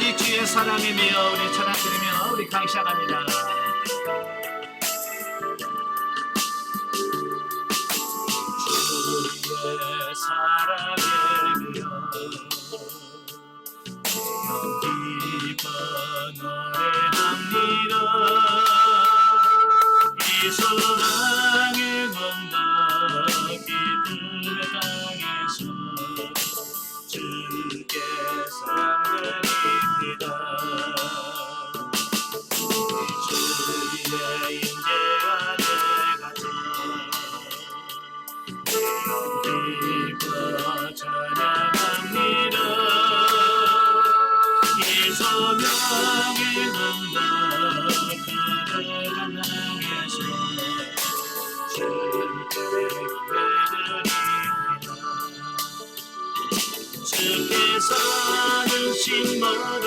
오직 주의 사랑이며 우리 찬양 드리며 우리 강의 시작합니다. 주의 사랑이며 기뻐 노래합니다. 이 소망의 건너기 그 땅에서 주께 상드립니다. 주의 인재가 돼가자 기뻐 찬양합니다. 이 소명의 건너 그들은 향해서 주께 예배드립니다. 주께서는 신모를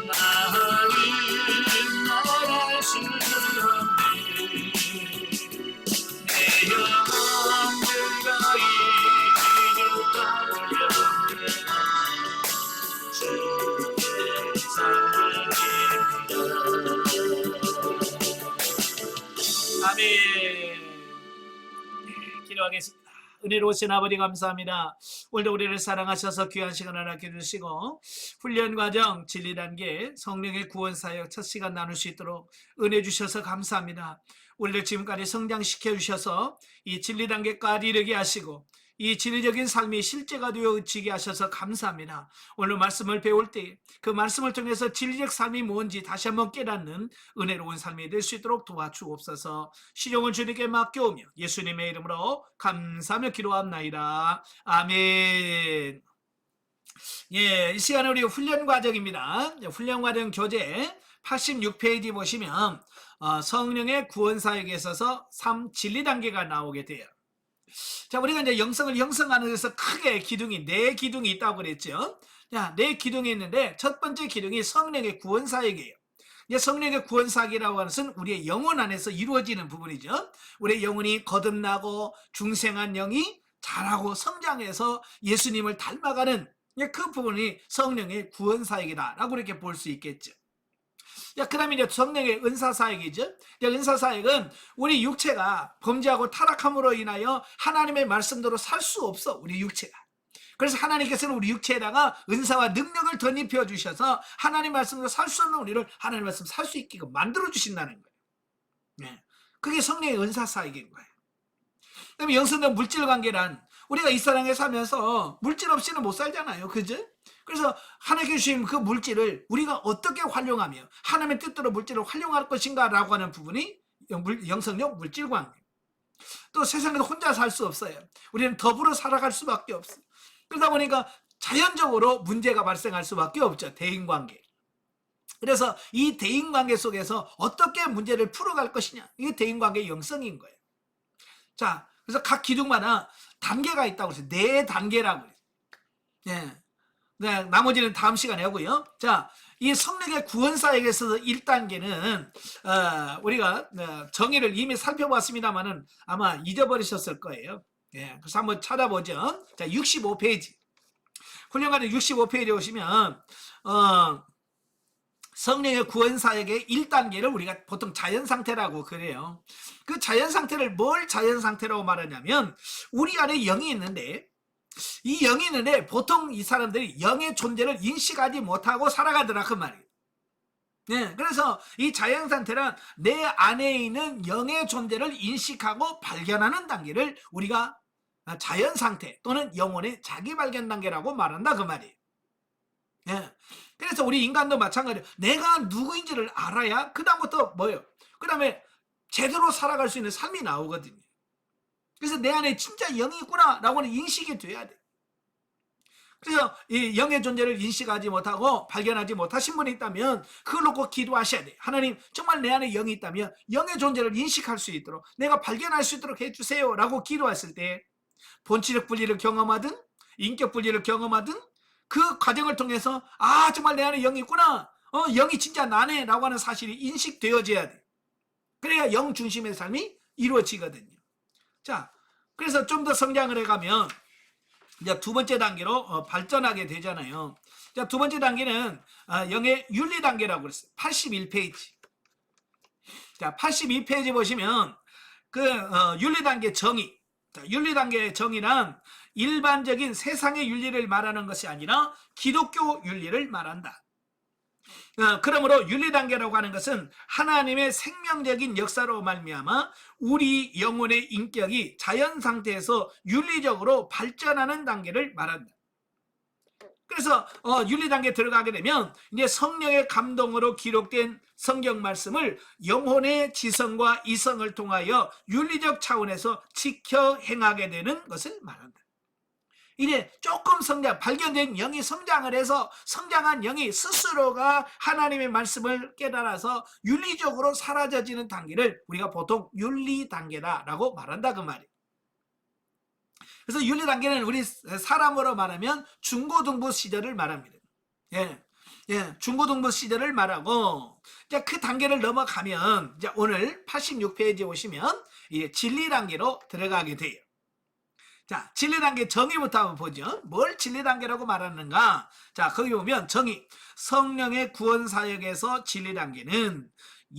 나를 말하시네. 내 영혼들과 이륙하려 주께 상드립니다. 아멘. 기도하겠습니다. 은혜로우신 아버지 감사합니다. 오늘도 우리를 사랑하셔서 귀한 시간을 아껴주시고 훈련 과정 진리 단계 성령의 구원 사역 첫 시간 나눌 수 있도록 은혜 주셔서 감사합니다. 우리를 지금까지 성장시켜 주셔서 이 진리 단계까지 이르게 하시고 이 진리적인 삶이 실제가 되어 그치게 하셔서 감사합니다. 오늘 말씀을 배울 때 그 말씀을 통해서 진리적 삶이 뭔지 다시 한번 깨닫는 은혜로운 삶이 될 수 있도록 도와주옵소서. 시종을 주님께 맡겨오며 예수님의 이름으로 감사하며 기도합나이다. 아멘. 예, 이 시간은 우리 훈련 과정입니다. 훈련 과정 교재 86페이지 보시면 성령의 구원 사역에 있어서 3 진리 단계가 나오게 돼요. 자, 우리가 이제 영성을 형성하는 데서 크게 기둥이 4기둥이 있다고 그랬죠. 자, 4기둥이 있는데 첫 번째 기둥이 성령의 구원 사역이에요. 이제 성령의 구원 사역이라고 하는 것은 우리의 영혼 안에서 이루어지는 부분이죠. 우리의 영혼이 거듭나고 중생한 영이 자라고 성장해서 예수님을 닮아가는 그 부분이 성령의 구원 사역이다라고 이렇게 볼 수 있겠죠. 그 다음에 이제 성령의 은사사역이죠. 은사사역은 우리 육체가 범죄하고 타락함으로 인하여 하나님의 말씀대로 살 수 없어, 우리 육체가. 그래서 하나님께서는 우리 육체에다가 은사와 능력을 덧입혀 주셔서 하나님 말씀대로 살 수 없는 우리를 하나님 말씀 살 수 있게끔 만들어 주신다는 거예요. 네. 그게 성령의 은사사역인 거예요. 그 다음에 영성과 물질 관계란 우리가 이 세상에 살면서 물질 없이는 못 살잖아요. 그죠? 그래서 하나님께 주신 그 물질을 우리가 어떻게 활용하며 하나님의 뜻대로 물질을 활용할 것인가 라고 하는 부분이 영성력 물질 관계. 또 세상에서 혼자 살 수 없어요. 우리는 더불어 살아갈 수밖에 없어요. 그러다 보니까 자연적으로 문제가 발생할 수밖에 없죠. 대인관계. 그래서 이 대인관계 속에서 어떻게 문제를 풀어갈 것이냐, 이게 대인관계의 영성인 거예요. 자, 그래서 각 기둥마다 단계가 있다고 해서 4단계라고 해요. 예. 네, 나머지는 다음 시간에 하고요. 자, 이 성령의 구원 사역에 있어서 1단계는 우리가 정의를 이미 살펴봤습니다만은 아마 잊어버리셨을 거예요. 예, 그래서 한번 찾아보죠. 자, 65페이지. 훈련관의 65페이지에 오시면 성령의 구원 사역의 1단계를 우리가 보통 자연 상태라고 그래요. 그 자연 상태를 뭘 자연 상태라고 말하냐면 우리 안에 영이 있는데 이 영이 있는데 보통 이 사람들이 영의 존재를 인식하지 못하고 살아가더라 그 말이에요. 네, 그래서 이 자연 상태는 내 안에 있는 영의 존재를 인식하고 발견하는 단계를 우리가 자연 상태 또는 영혼의 자기 발견 단계라고 말한다 그 말이에요. 네, 그래서 우리 인간도 마찬가지로 내가 누구인지를 알아야 그 다음부터 뭐예요? 그 다음에 제대로 살아갈 수 있는 삶이 나오거든요. 그래서 내 안에 진짜 영이 있구나 라고는 인식이 돼야 돼. 그래서 이 영의 존재를 인식하지 못하고 발견하지 못하신 분이 있다면 그걸 놓고 기도하셔야 돼. 하나님, 정말 내 안에 영이 있다면 영의 존재를 인식할 수 있도록 내가 발견할 수 있도록 해주세요 라고 기도했을 때 본질적 분리를 경험하든 인격 분리를 경험하든 그 과정을 통해서 아, 정말 내 안에 영이 있구나, 영이 진짜 나네 라고 하는 사실이 인식되어져야 돼. 그래야 영 중심의 삶이 이루어지거든요. 자, 그래서 좀 더 성장을 해가면 이제 두 번째 단계로 발전하게 되잖아요. 자, 두 번째 단계는 영의 윤리 단계라고 그랬어요. 81페이지. 자, 82페이지 보시면 그 윤리 단계 정의. 자, 윤리 단계의 정의란 일반적인 세상의 윤리를 말하는 것이 아니라 기독교 윤리를 말한다. 그러므로 윤리 단계라고 하는 것은 하나님의 생명적인 역사로 말미암아 우리 영혼의 인격이 자연 상태에서 윤리적으로 발전하는 단계를 말한다. 그래서 윤리 단계에 들어가게 되면 이제 성령의 감동으로 기록된 성경 말씀을 영혼의 지성과 이성을 통하여 윤리적 차원에서 지켜 행하게 되는 것을 말한다. 이제 조금 발견된 영이 성장을 해서 성장한 영이 스스로가 하나님의 말씀을 깨달아서 윤리적으로 사라져지는 단계를 우리가 보통 윤리 단계다라고 말한다 그 말이에요. 그래서 윤리 단계는 우리 사람으로 말하면 중고등부 시절을 말합니다. 중고등부 시절을 말하고 이제 그 단계를 넘어가면 이제 오늘 86페이지에 오시면 이제 진리 단계로 들어가게 돼요. 자, 진리 단계 정의부터 한번 보죠. 뭘 진리 단계라고 말하는가? 자, 거기 보면 정의. 성령의 구원 사역에서 진리 단계는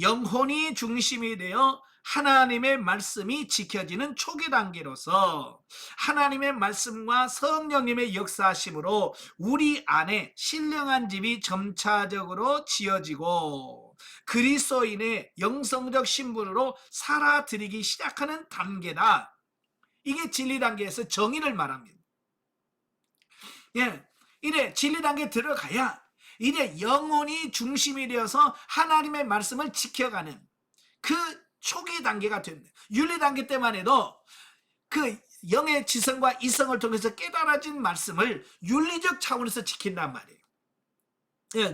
영혼이 중심이 되어 하나님의 말씀이 지켜지는 초기 단계로서 하나님의 말씀과 성령님의 역사하심으로 우리 안에 신령한 집이 점차적으로 지어지고 그리스도인의 영성적 신분으로 살아들이기 시작하는 단계다. 이게 진리 단계에서 정의를 말합니다. 이래 진리 단계에 들어가야 이래 영혼이 중심이 되어서 하나님의 말씀을 지켜가는 그 초기 단계가 됩니다. 윤리 단계 때만 해도 그 영의 지성과 이성을 통해서 깨달아진 말씀을 윤리적 차원에서 지킨단 말이에요.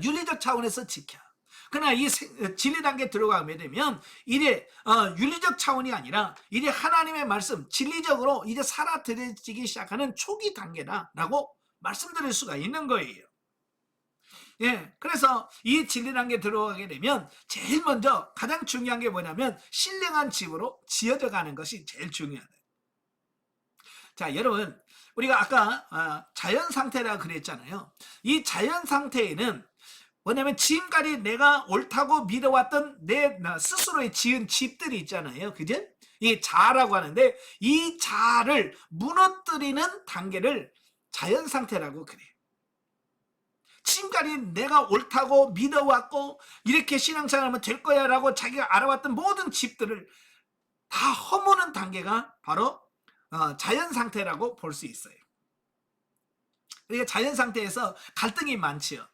윤리적 차원에서 지켜. 그러나 이 진리 단계에 들어가게 되면 이래 윤리적 차원이 아니라 이래 하나님의 말씀 진리적으로 이제 살아들여지기 시작하는 초기 단계다라고 말씀드릴 수가 있는 거예요. 그래서 이 진리 단계에 들어가게 되면 제일 먼저 가장 중요한 게 뭐냐면 신령한 집으로 지어져 가는 것이 제일 중요하다. 자, 여러분 우리가 아까 자연 상태라고 그랬잖아요. 이 자연 상태에는 뭐냐면 지금까지 내가 옳다고 믿어왔던 내 스스로의 지은 집들이 있잖아요. 그죠? 이 자라고 하는데 이 자를 무너뜨리는 단계를 자연 상태라고 그래요. 지금까지 내가 옳다고 믿어왔고 이렇게 신앙생활하면 될 거야 라고 자기가 알아왔던 모든 집들을 다 허무는 단계가 바로 자연 상태라고 볼 수 있어요. 그러니까 자연 상태에서 갈등이 많지요.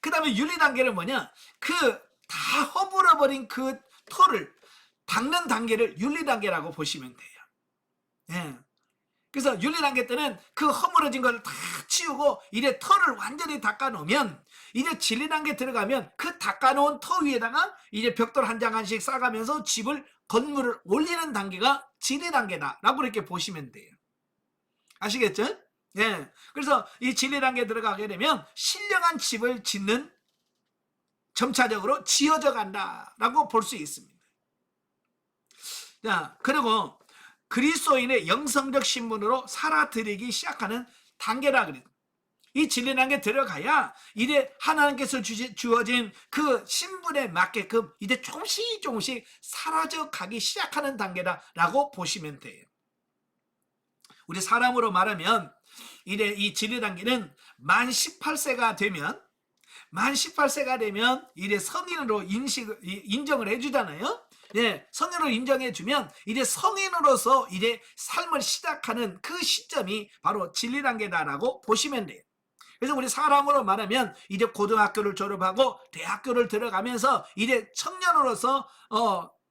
그 다음에 윤리 단계는 뭐냐? 그 다 허물어버린 그 털을 닦는 단계를 윤리 단계라고 보시면 돼요. 그래서 윤리 단계 때는 그 허물어진 걸 다 치우고 이제 털을 완전히 닦아 놓으면 이제 진리 단계 들어가면 그 닦아 놓은 터 위에다가 이제 벽돌 한 장 한씩 쌓아가면서 집을 건물을 올리는 단계가 진리 단계다라고 이렇게 보시면 돼요. 아시겠죠? 그래서 이 진리 단계에 들어가게 되면 신령한 집을 짓는 점차적으로 지어져 간다라고 볼 수 있습니다. 자, 그리고 그리스도인의 영성적 신분으로 살아들이기 시작하는 단계라 그래요. 이 진리 단계에 들어가야 이제 하나님께서 주어진 그 신분에 맞게끔 이제 조금씩 사라져 가기 시작하는 단계다라고 보시면 돼요. 우리 사람으로 말하면 이래 이 진리 단계는 만 18세가 되면 이래 성인으로 인정을 해주잖아요. 성인으로 인정해주면 이제 성인으로서 이제 삶을 시작하는 그 시점이 바로 진리 단계다라고 보시면 돼요. 그래서 우리 사람으로 말하면 이제 고등학교를 졸업하고 대학교를 들어가면서 이제 청년으로서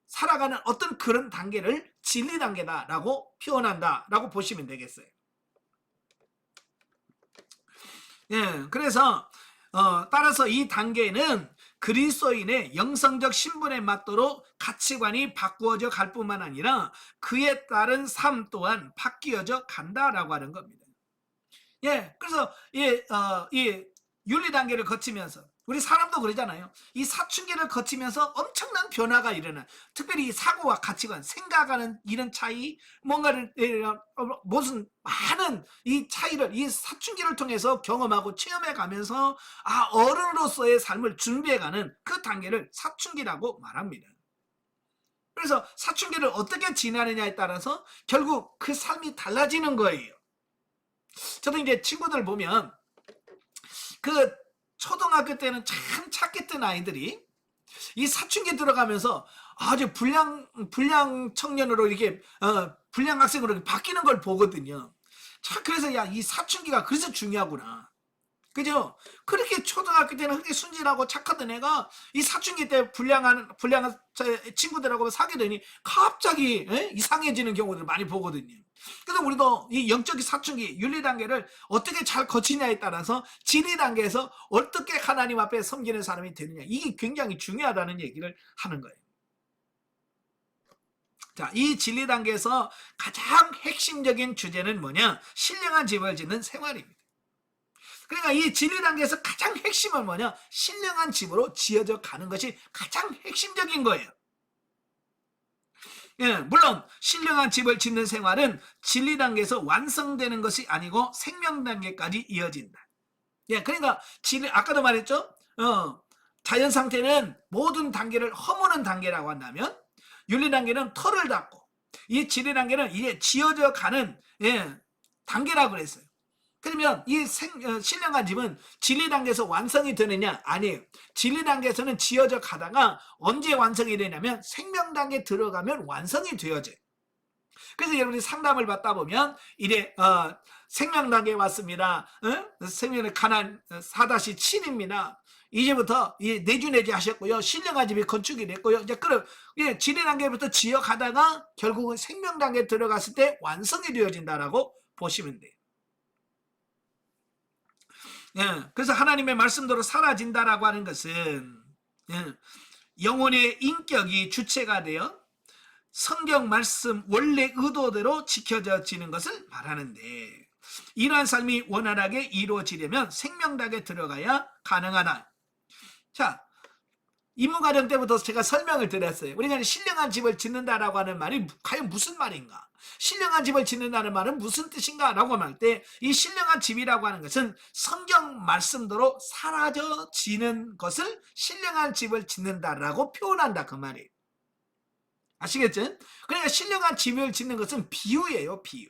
살아가는 어떤 그런 단계를 진리 단계다라고 표현한다라고 보시면 되겠어요. 그래서 따라서 이 단계는 그리스도인의 영성적 신분에 맞도록 가치관이 바꾸어져 갈 뿐만 아니라 그에 따른 삶 또한 바뀌어져 간다라고 하는 겁니다. 그래서 이 윤리 단계를 거치면서 우리 사람도 그러잖아요. 이 사춘기를 거치면서 엄청난 변화가 일어나. 특별히 이 사고와 가치관, 생각하는 이런 차이, 뭔가를 무슨 많은 이 차이를 이 사춘기를 통해서 경험하고 체험해 가면서 어른으로서의 삶을 준비해가는 그 단계를 사춘기라고 말합니다. 그래서 사춘기를 어떻게 지나느냐에 따라서 결국 그 삶이 달라지는 거예요. 저도 이제 친구들 보면 그 초등학교 때는 참 착했던 아이들이 이 사춘기 들어가면서 아주 불량 청년으로 이렇게 불량 학생으로 이렇게 바뀌는 걸 보거든요. 자, 그래서 야, 이 사춘기가 그래서 중요하구나. 그죠? 그렇게 초등학교 때는 그렇게 순진하고 착하던 애가 이 사춘기 때 불량한 친구들하고 사귀더니 갑자기 이상해지는 경우들을 많이 보거든요. 그래서 우리도 이 영적인 사춘기 윤리 단계를 어떻게 잘 거치냐에 따라서 진리 단계에서 어떻게 하나님 앞에 섬기는 사람이 되느냐, 이게 굉장히 중요하다는 얘기를 하는 거예요. 자, 이 진리 단계에서 가장 핵심적인 주제는 뭐냐? 신령한 집을 짓는 생활입니다. 그러니까 이 진리 단계에서 가장 핵심은 뭐냐? 신령한 집으로 지어져 가는 것이 가장 핵심적인 거예요. 예, 물론 신령한 집을 짓는 생활은 진리 단계에서 완성되는 것이 아니고 생명 단계까지 이어진다. 예, 그러니까 아까도 말했죠. 자연 상태는 모든 단계를 허무는 단계라고 한다면, 윤리 단계는 털을 닫고, 이 진리 단계는 이제 지어져 가는 단계라고 그랬어요. 그러면 이 신령한 집은 진리 단계에서 완성이 되느냐? 아니에요. 진리 단계에서는 지어져 가다가 언제 완성이 되냐면 생명 단계에 들어가면 완성이 되어져요. 그래서 여러분이 상담을 받다 보면 이래 생명 단계에 왔습니다. 생명의 가난 4-7입니다. 이제부터 내주내지 하셨고요. 신령한 집이 건축이 됐고요. 이제 그럼 진리 단계부터 지어 가다가 결국은 생명 단계에 들어갔을 때 완성이 되어진다라고 보시면 돼요. 그래서 하나님의 말씀대로 사라진다라고 하는 것은 영혼의 인격이 주체가 되어 성경 말씀 원래 의도대로 지켜지는 것을 말하는데, 이러한 삶이 원활하게 이루어지려면 생명단계에 들어가야 가능하다. 자, 임무과정 때부터 제가 설명을 드렸어요. 우리가 신령한 집을 짓는다라고 하는 말이 과연 무슨 말인가? 신령한 집을 짓는다는 말은 무슨 뜻인가? 라고 할 때 이 신령한 집이라고 하는 것은 성경 말씀대로 사라져지는 것을 신령한 집을 짓는다라고 표현한다, 그 말이에요. 아시겠죠? 그러니까 신령한 집을 짓는 것은 비유예요, 비유.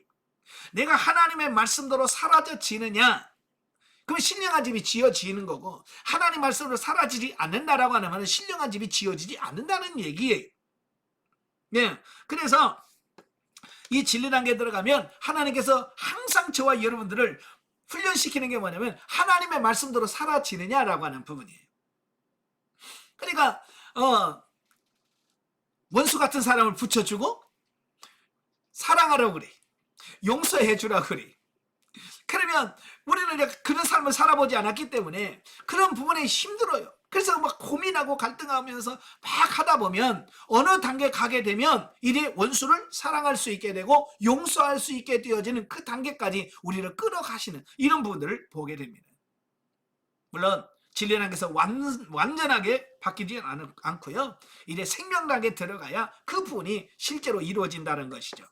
내가 하나님의 말씀대로 사라져지느냐? 그럼 신령한 집이 지어지는 거고, 하나님 말씀으로 사라지지 않는다라고 하는 말은 신령한 집이 지어지지 않는다는 얘기예요. 네, 그래서 이 진리 단계에 들어가면 하나님께서 항상 저와 여러분들을 훈련시키는 게 뭐냐면 하나님의 말씀대로 사라지느냐라고 하는 부분이에요. 그러니까 원수 같은 사람을 붙여주고 사랑하라고 그래, 용서해 주라고 그래. 그러면 우리는 그런 삶을 살아보지 않았기 때문에 그런 부분에 힘들어요. 그래서 막 고민하고 갈등하면서 막 하다 보면 어느 단계 가게 되면 이제 원수를 사랑할 수 있게 되고 용서할 수 있게 되어지는 그 단계까지 우리를 끌어가시는 이런 부분들을 보게 됩니다. 물론 진리 단계에서 완전하게 바뀌지 않고요. 이제 생명 단계에 들어가야 그 부분이 실제로 이루어진다는 것이죠.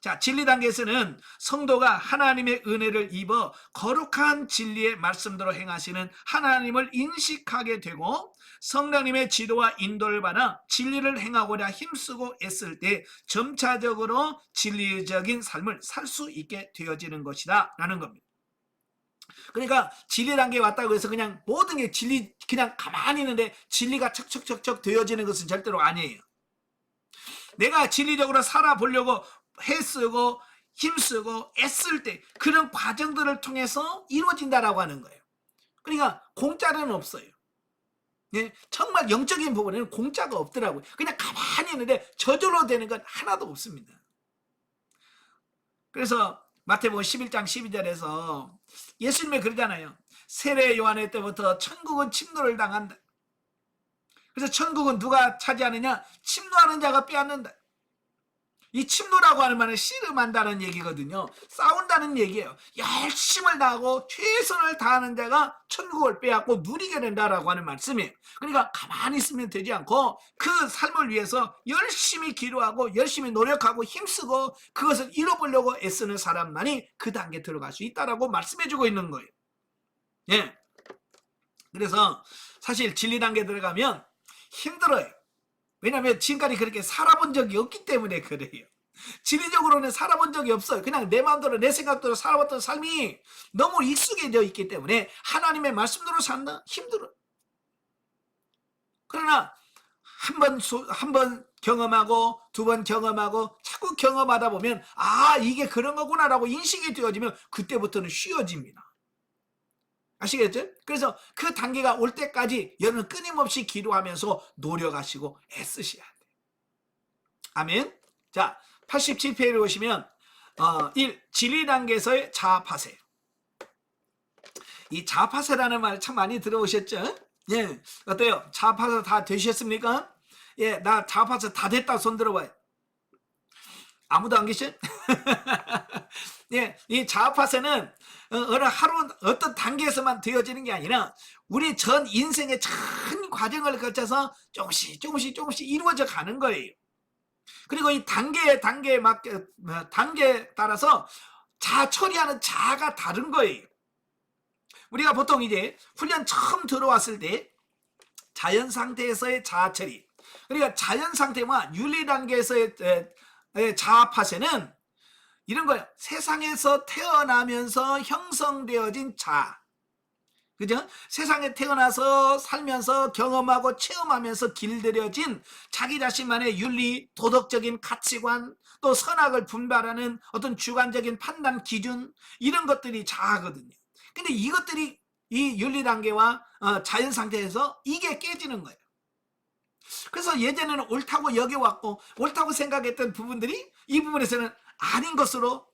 자, 진리 단계에서는 성도가 하나님의 은혜를 입어 거룩한 진리의 말씀대로 행하시는 하나님을 인식하게 되고 성령님의 지도와 인도를 받아 진리를 행하고자 힘쓰고 애쓸 때 점차적으로 진리적인 삶을 살 수 있게 되어지는 것이다 라는 겁니다. 그러니까 진리 단계에 왔다고 해서 그냥 모든 게 진리 그냥 가만히 있는데 진리가 척척척척 되어지는 것은 절대로 아니에요. 내가 진리적으로 살아보려고 애쓰고 힘쓰고 애쓸 때 그런 과정들을 통해서 이루어진다라고 하는 거예요. 그러니까 공짜는 없어요. 예, 정말 영적인 부분에는 공짜가 없더라고요. 그냥 가만히 있는데 저절로 되는 건 하나도 없습니다. 그래서 마태복음 11장 12절에서 예수님이 그러잖아요. 세례 요한의 때부터 천국은 침노를 당한다. 그래서 천국은 누가 차지하느냐? 침노하는 자가 빼앗는다. 이 침노라고 하는 말은 씨름한다는 얘기거든요. 싸운다는 얘기예요. 열심을 다하고 최선을 다하는 자가 천국을 빼앗고 누리게 된다라고 하는 말씀이에요. 그러니까 가만히 있으면 되지 않고 그 삶을 위해서 열심히 기도하고 열심히 노력하고 힘쓰고 그것을 이뤄보려고 애쓰는 사람만이 그 단계에 들어갈 수 있다라고 말씀해주고 있는 거예요. 예. 그래서 사실 진리 단계에 들어가면 힘들어요. 왜냐하면 지금까지 그렇게 살아본 적이 없기 때문에 그래요. 지리적으로는 살아본 적이 없어요. 그냥 내 마음대로 내 생각대로 살아왔던 삶이 너무 익숙해져 있기 때문에 하나님의 말씀대로 산다? 힘들어요. 그러나 한 번 경험하고 두 번 경험하고 자꾸 경험하다 보면 아 이게 그런 거구나라고 인식이 되어지면 그때부터는 쉬워집니다. 아시겠죠? 그래서 그 단계가 올 때까지 여러분 끊임없이 기도하면서 노력하시고 애쓰셔야 돼요. 아멘. 자, 87페이지에 보시면 1. 진리 단계에서의 자아파세. 이 자아파세라는 말 참 많이 들어오셨죠? 예, 어때요? 자아파세 다 되셨습니까? 예, 나 자아파세 다 됐다 손 들어봐요. 아무도 안 계셔? 예, 이 자아파세는 어느 하루 어떤 단계에서만 되어지는 게 아니라 우리 전 인생의 전 과정을 거쳐서 조금씩 이루어져 가는 거예요. 그리고 이 단계에 따라서 자아 처리하는 자아가 다른 거예요. 우리가 보통 이제 훈련 처음 들어왔을 때 자연 상태에서의 자아 처리, 그러니까 자연 상태와 윤리 단계에서의 자아 파쇄는 이런 거예요. 세상에서 태어나면서 형성되어진 자아. 그죠? 세상에 태어나서 살면서 경험하고 체험하면서 길들여진 자기 자신만의 윤리, 도덕적인 가치관, 또 선악을 분별하는 어떤 주관적인 판단 기준, 이런 것들이 자아거든요. 근데 이것들이 이 윤리 단계와 자연 상태에서 이게 깨지는 거예요. 그래서 예전에는 옳다고 여겨왔고 옳다고 생각했던 부분들이 이 부분에서는 아닌 것으로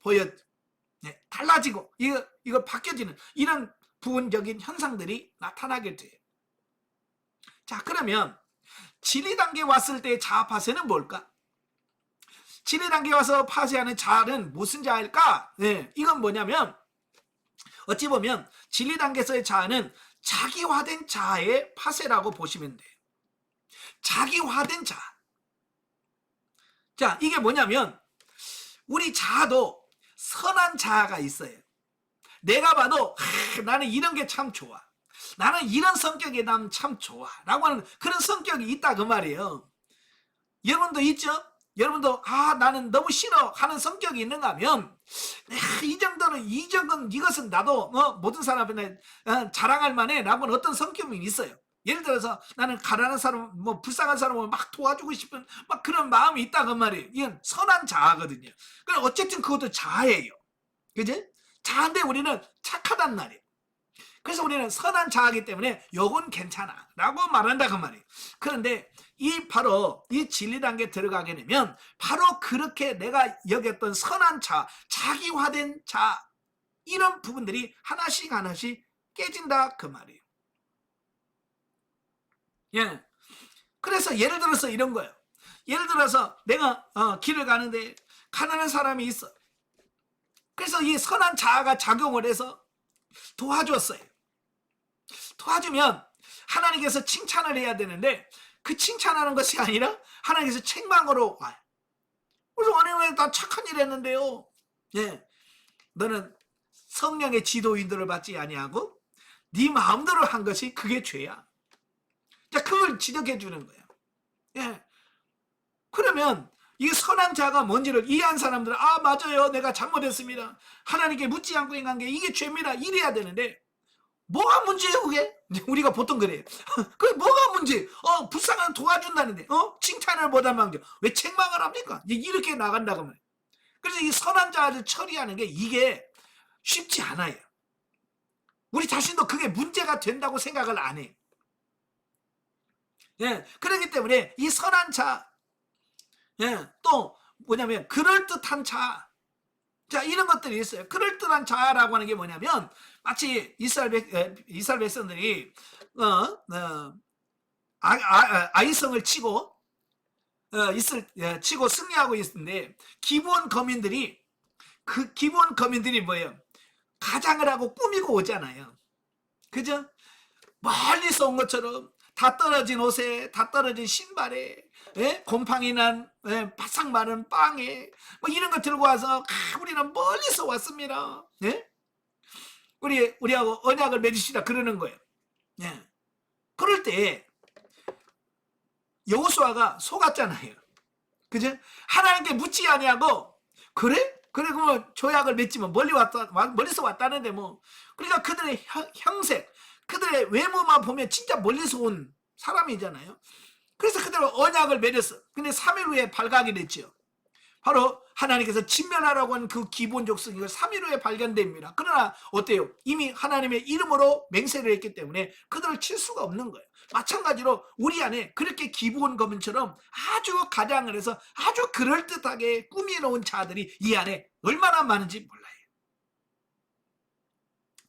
달라지고 이거 바뀌어지는 이런 부분적인 현상들이 나타나게 돼요. 자, 그러면 진리 단계에 왔을 때의 자아 파쇄는 뭘까? 진리 단계에 와서 파쇄하는 자아는 무슨 자일까? 네, 이건 뭐냐면 어찌 보면 진리 단계에서의 자아는 자기화된 자아의 파쇄라고 보시면 돼요. 자기화된 자아. 자, 이게 뭐냐면 우리 자아도 선한 자아가 있어요. 내가 봐도 나는 이런 게 참 좋아. 나는 이런 성격이 난 참 좋아. 라고 하는 그런 성격이 있다 그 말이에요. 여러분도 있죠? 여러분도 나는 너무 싫어 하는 성격이 있는가 하면 이 정도는 이것은 나도 모든 사람한테 자랑할 만해 라고 하는 어떤 성격이 있어요. 예를 들어서 나는 가난한 사람, 불쌍한 사람을 막 도와주고 싶은 막 그런 마음이 있다 그 말이에요. 이건 선한 자아거든요. 그럼 어쨌든 그것도 자아예요. 그지? 자아인데 우리는 착하단 말이에요. 그래서 우리는 선한 자아이기 때문에 요건 괜찮아 라고 말한다 그 말이에요. 그런데 바로 이 진리 단계에 들어가게 되면 바로 그렇게 내가 여겼던 선한 자아, 자기화된 자아, 이런 부분들이 하나씩 깨진다 그 말이에요. 예. 그래서 예를 들어서 이런 거예요. 예를 들어서 내가 길을 가는데 가난한 사람이 있어. 그래서 이 선한 자아가 작용을 해서 도와줬어요. 도와주면 하나님께서 칭찬을 해야 되는데 그 칭찬하는 것이 아니라 하나님께서 책망으로 와요. 그래서 하나님 나 착한 일 했는데요. 예, 너는 성령의 지도인들을 받지 아니하고 네 마음대로 한 것이 그게 죄야. 자, 그걸 지적해 주는 거예요. 예. 그러면 이 선한 자가 뭔지를 이해한 사람들은 맞아요. 내가 잘못했습니다. 하나님께 묻지 않고 행한 게 이게 죄입니다. 이래야 되는데 뭐가 문제예요 그게? 우리가 보통 그래요. 그게 뭐가 문제? 불쌍한 도와준다는데 칭찬을 못하면 왜 책망을 합니까? 이렇게 나간다고 말이에요. 그래서 이 선한 자를 처리하는 게 이게 쉽지 않아요. 우리 자신도 그게 문제가 된다고 생각을 안 해요. 예, 그렇기 때문에 이 선한 자, 예, 또 뭐냐면 그럴듯한 자, 자 이런 것들이 있어요. 그럴듯한 자라고 하는 게 뭐냐면 마치 이스라엘 백성들이 아이성을 치고 치고 승리하고 있는데, 그 기본 거민들이 뭐예요? 가장을 하고 꾸미고 오잖아요. 그죠? 멀리서 온 것처럼 다 떨어진 옷에, 다 떨어진 신발에, 곰팡이 난 바싹 마른 빵에 뭐 이런 거 들고 와서 우리는 멀리서 왔습니다. 우리하고 언약을 맺으시라 그러는 거예요. 그럴 때 여호수아가 속았잖아요. 그죠? 하나님께 묻지 아니하고 그래 그러면 조약을 맺지만 멀리서 왔다는데 뭐. 그러니까 그들의 형색, 그들의 외모만 보면 진짜 멀리서 온 사람이잖아요. 그래서 그들은 언약을 맺었어. 근데 3일 후에 발각이 됐죠. 바로 하나님께서 진멸하라고 한 그 기본적 성격을 3일 후에 발견됩니다. 그러나 어때요? 이미 하나님의 이름으로 맹세를 했기 때문에 그들을 칠 수가 없는 거예요. 마찬가지로 우리 안에 그렇게 기본 거민처럼 아주 가장을 해서 아주 그럴듯하게 꾸며놓은 자들이 이 안에 얼마나 많은지 몰라요.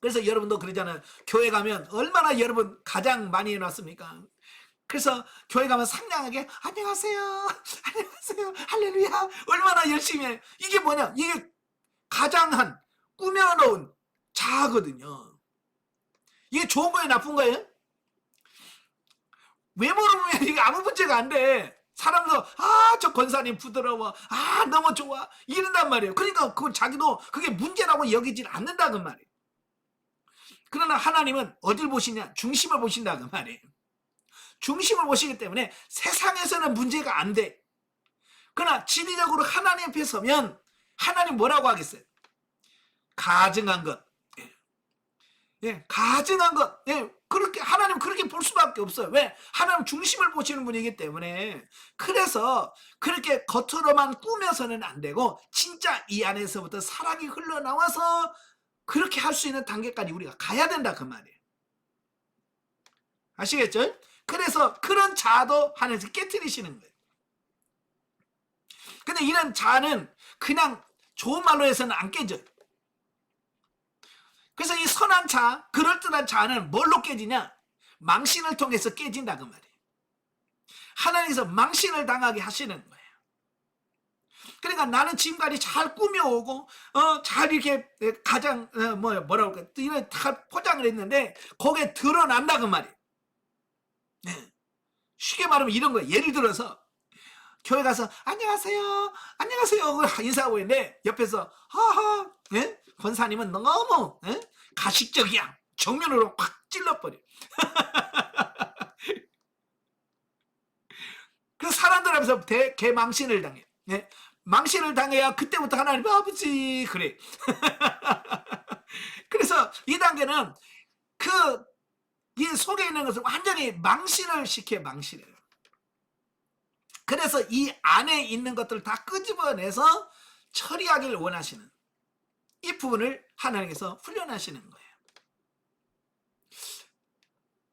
그래서 여러분도 그러잖아요. 교회 가면 얼마나 여러분 가장 많이 해놨습니까? 그래서 교회 가면 상냥하게 안녕하세요, 안녕하세요, 할렐루야, 얼마나 열심히 해. 이게 뭐냐? 이게 가장한 꾸며놓은 자아거든요. 이게 좋은 거예요, 나쁜 거예요? 외모로 보면 이게 아무 문제가 안 돼. 사람도 저 권사님 부드러워, 너무 좋아 이런단 말이에요. 그러니까 그걸 자기도 그게 문제라고 여기질 않는다 그 말이에요. 그러나 하나님은 어딜 보시냐? 중심을 보신다 그 말이에요. 중심을 보시기 때문에 세상에서는 문제가 안 돼. 그러나 진리적으로 하나님 앞에 서면 하나님 뭐라고 하겠어요? 가증한 것. 가증한 것. 그렇게 하나님 그렇게 볼 수밖에 없어요. 왜? 하나님 중심을 보시는 분이기 때문에. 그래서 그렇게 겉으로만 꾸며서는 안 되고 진짜 이 안에서부터 사랑이 흘러나와서 그렇게 할 수 있는 단계까지 우리가 가야 된다 그 말이에요. 아시겠죠? 그래서 그런 자아도 하나님께서 깨트리시는 거예요. 근데 이런 자아는 그냥 좋은 말로 해서는 안 깨져요. 그래서 이 선한 자아, 그럴듯한 자아는 뭘로 깨지냐? 망신을 통해서 깨진다 그 말이에요. 하나님께서 망신을 당하게 하시는 거예요. 그러니까 나는 지금까지 잘 꾸며오고 잘 이렇게 가장 뭐라고 할까 이런 다 포장을 했는데 거기에 드러난다 그 말이에요. 쉽게 말하면 이런 거예요. 예를 들어서 교회 가서 안녕하세요, 안녕하세요 인사하고 있는데 옆에서 하하, 권사님은 너무 가식적이야. 정면으로 확 찔러버려. 그 사람들 앞에서 개망신을 당해. 망신을 당해야 그때부터 하나님 아버지 그래. 그래서 이 단계는 이 속에 있는 것을 완전히 망신을 시켜. 망신해요. 그래서 이 안에 있는 것들을 다 끄집어내서 처리하기를 원하시는 이 부분을 하나님께서 훈련하시는 거예요.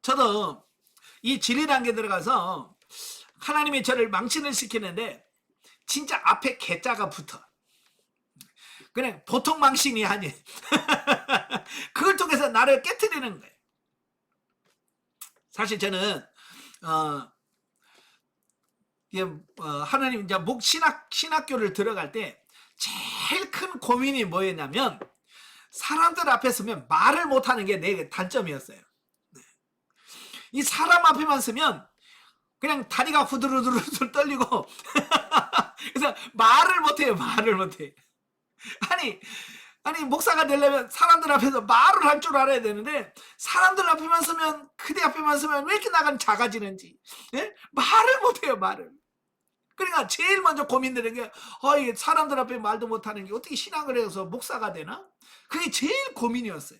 저도 이 진리 단계 들어가서 하나님이 저를 망신을 시키는데 진짜 앞에 개자가 붙어. 그냥 보통 망신이 아니. 그걸 통해서 나를 깨트리는 거예요. 사실 저는 하나님 이제 신학교를 들어갈 때 제일 큰 고민이 뭐였냐면 사람들 앞에 서면 말을 못하는 게 내 단점이었어요. 이 사람 앞에만 서면 그냥 다리가 후들후들 떨리고 그래서 말을 못해요. 아니 목사가 되려면 사람들 앞에서 말을 할 줄 알아야 되는데 사람들 앞에만 서면 그대 앞에만 서면 왜 이렇게 나간 작아지는지 말을 못해요. 말을. 그러니까 제일 먼저 고민되는 게 이게 사람들 앞에 말도 못하는 게 어떻게 신앙을 해서 목사가 되나? 그게 제일 고민이었어요.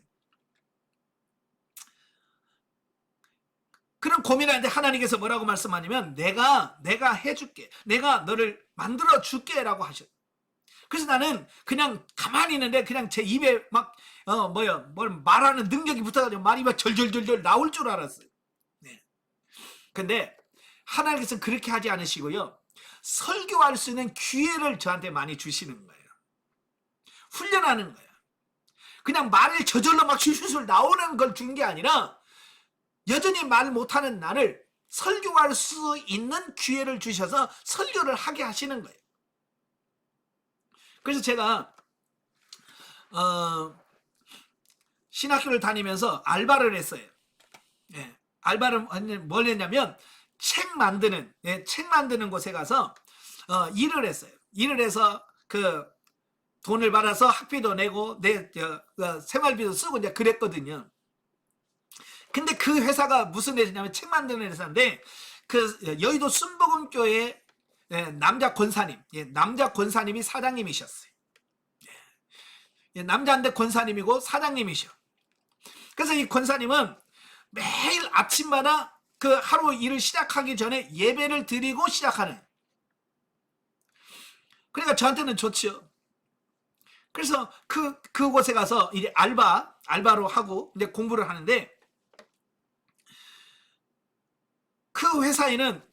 그런 고민하는데 하나님께서 뭐라고 말씀하냐면 내가 해줄게. 내가 너를 만들어 줄게 라고 하셨어요. 그래서 나는 그냥 가만히 있는데 그냥 제 입에 막 뭘 말하는 능력이 붙어가지고 말이 막 절절절절 나올 줄 알았어요. 근데 하나님께서 그렇게 하지 않으시고요. 설교할 수 있는 기회를 저한테 많이 주시는 거예요. 훈련하는 거예요. 그냥 말을 저절로 막 술술 나오는 걸 준 게 아니라 여전히 말 못하는 나를 설교할 수 있는 기회를 주셔서 설교를 하게 하시는 거예요. 그래서 제가 신학교를 다니면서 알바를 했어요. 예, 알바를 뭘 했냐면 책 만드는 곳에 가서 일을 했어요. 일을 해서 그 돈을 받아서 학비도 내고 내 생활비도 쓰고 이제 그랬거든요. 근데 그 회사가 무슨 회사냐면 책 만드는 회사인데 그 여의도 순복음교회 남자 권사님이 사장님이셨어요. 남자인데 권사님이고 사장님이셔. 그래서 이 권사님은 매일 아침마다 그 하루 일을 시작하기 전에 예배를 드리고 시작하는. 그러니까 저한테는 좋죠. 그래서 그곳에 가서 이제 알바로 하고 이제 공부를 하는데 그 회사에는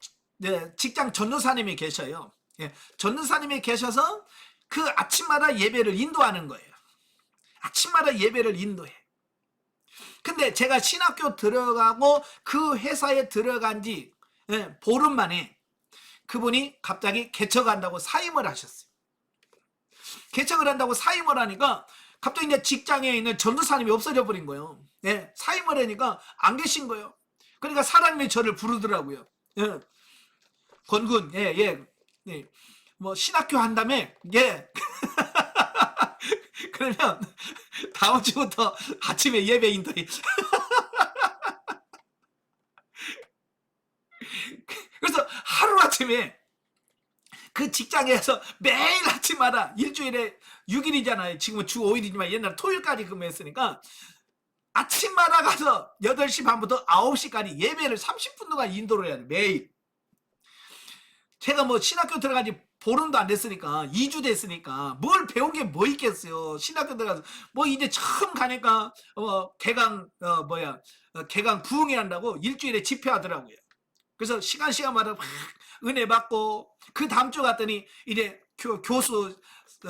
직장 전도사님이 계셔요. 전도사님이 계셔서 그 아침마다 예배를 인도하는 거예요. 아침마다 예배를 인도해. 근데 제가 신학교 들어가고 그 회사에 들어간 지 보름 만에 그분이 갑자기 개척한다고 사임을 하셨어요. 개척을 한다고 사임을 하니까 갑자기 이제 직장에 있는 전도사님이 없어져 버린 거예요. 사임을 하니까 안 계신 거예요. 그러니까 사장님이 저를 부르더라고요. 권군, 뭐 신학교 한다며, 그러면 다음 주부터 아침에 예배 인도해. 그래서 하루아침에 그 직장에서 매일 아침마다 일주일에 6일이잖아요. 지금은 주 5일이지만 옛날 토요일까지 근무했으니까 아침마다 가서 8시 반부터 9시까지 예배를 30분 동안 인도를 해야 돼. 매일. 제가 뭐 신학교 들어간 지 보름도 안 됐으니까 2주 됐으니까 뭘 배운 게 뭐 있겠어요. 신학교 들어가서 뭐 이제 처음 가니까 개강 부흥회 한다고 일주일에 집회하더라고요. 그래서 시간마다 막 은혜 받고 그 다음 주 갔더니 이제 교수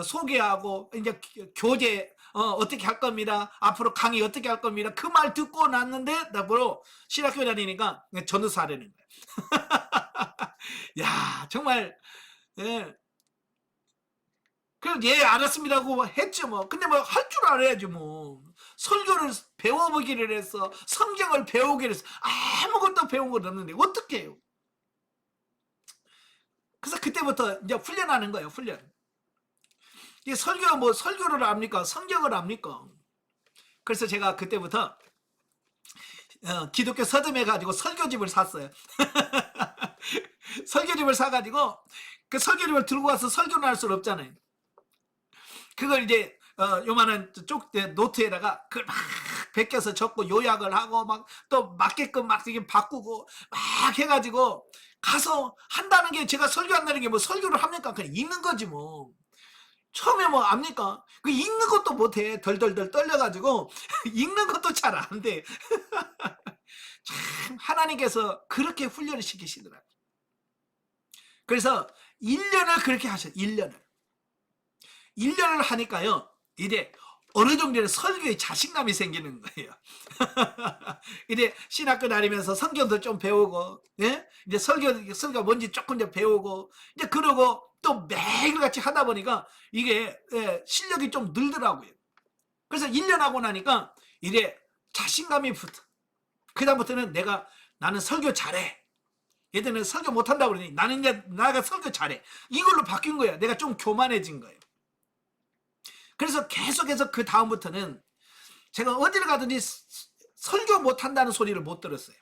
소개하고 이제 교재 어떻게 할 겁니다. 앞으로 강의 어떻게 할 겁니다. 그 말 듣고 났는데 나보러 신학교 다니니까 전도사 하려는 거예요. 야, 정말 그럼 알았습니다고 했죠 뭐. 근데 뭐 할 줄 알아야지 뭐. 설교를 배워보기를 했어. 성경을 배우기를 했어. 아무것도 배운 건 없는데 어떻게 해요? 그래서 그때부터 이제 훈련하는 거예요. 훈련. 이게 설교를 압니까? 성경을 압니까? 그래서 제가 그때부터 기독교 서점에 가지고 설교집을 샀어요. 설교집을 사가지고 그 설교집을 들고 와서 설교를 할 수는 없잖아요. 그걸 이제 요만한 쪽 노트에다가 그걸 막 베껴서 적고 요약을 하고 막 또 맞게끔 막 이게 바꾸고 막 해가지고 가서 한다는 게 제가 설교한다는 게 뭐 설교를 합니까? 그냥 읽는 거지 뭐. 처음에 뭐 압니까? 그 읽는 것도 못해. 덜덜덜 떨려가지고 읽는 것도 잘 안 돼. 참 하나님께서 그렇게 훈련을 시키시더라고요. 그래서 1년을 그렇게 하셔. 1년을 하니까요. 이제 어느 정도는 설교에 자신감이 생기는 거예요. 이제 신학교 다니면서 성경도 좀 배우고, 이제 설교가 뭔지 조금 더 배우고, 이제 그러고 또 매일같이 하다 보니까 이게 실력이 좀 늘더라고요. 그래서 1년 하고 나니까 이제 자신감이 붙어. 그다음부터는 나는 설교 잘해. 얘들은 설교 못한다고 그러니 나는 이제 나가 설교 잘해. 이걸로 바뀐 거야. 내가 좀 교만해진 거예요. 그래서 계속해서 그 다음부터는 제가 어디를 가든지 설교 못한다는 소리를 못 들었어요.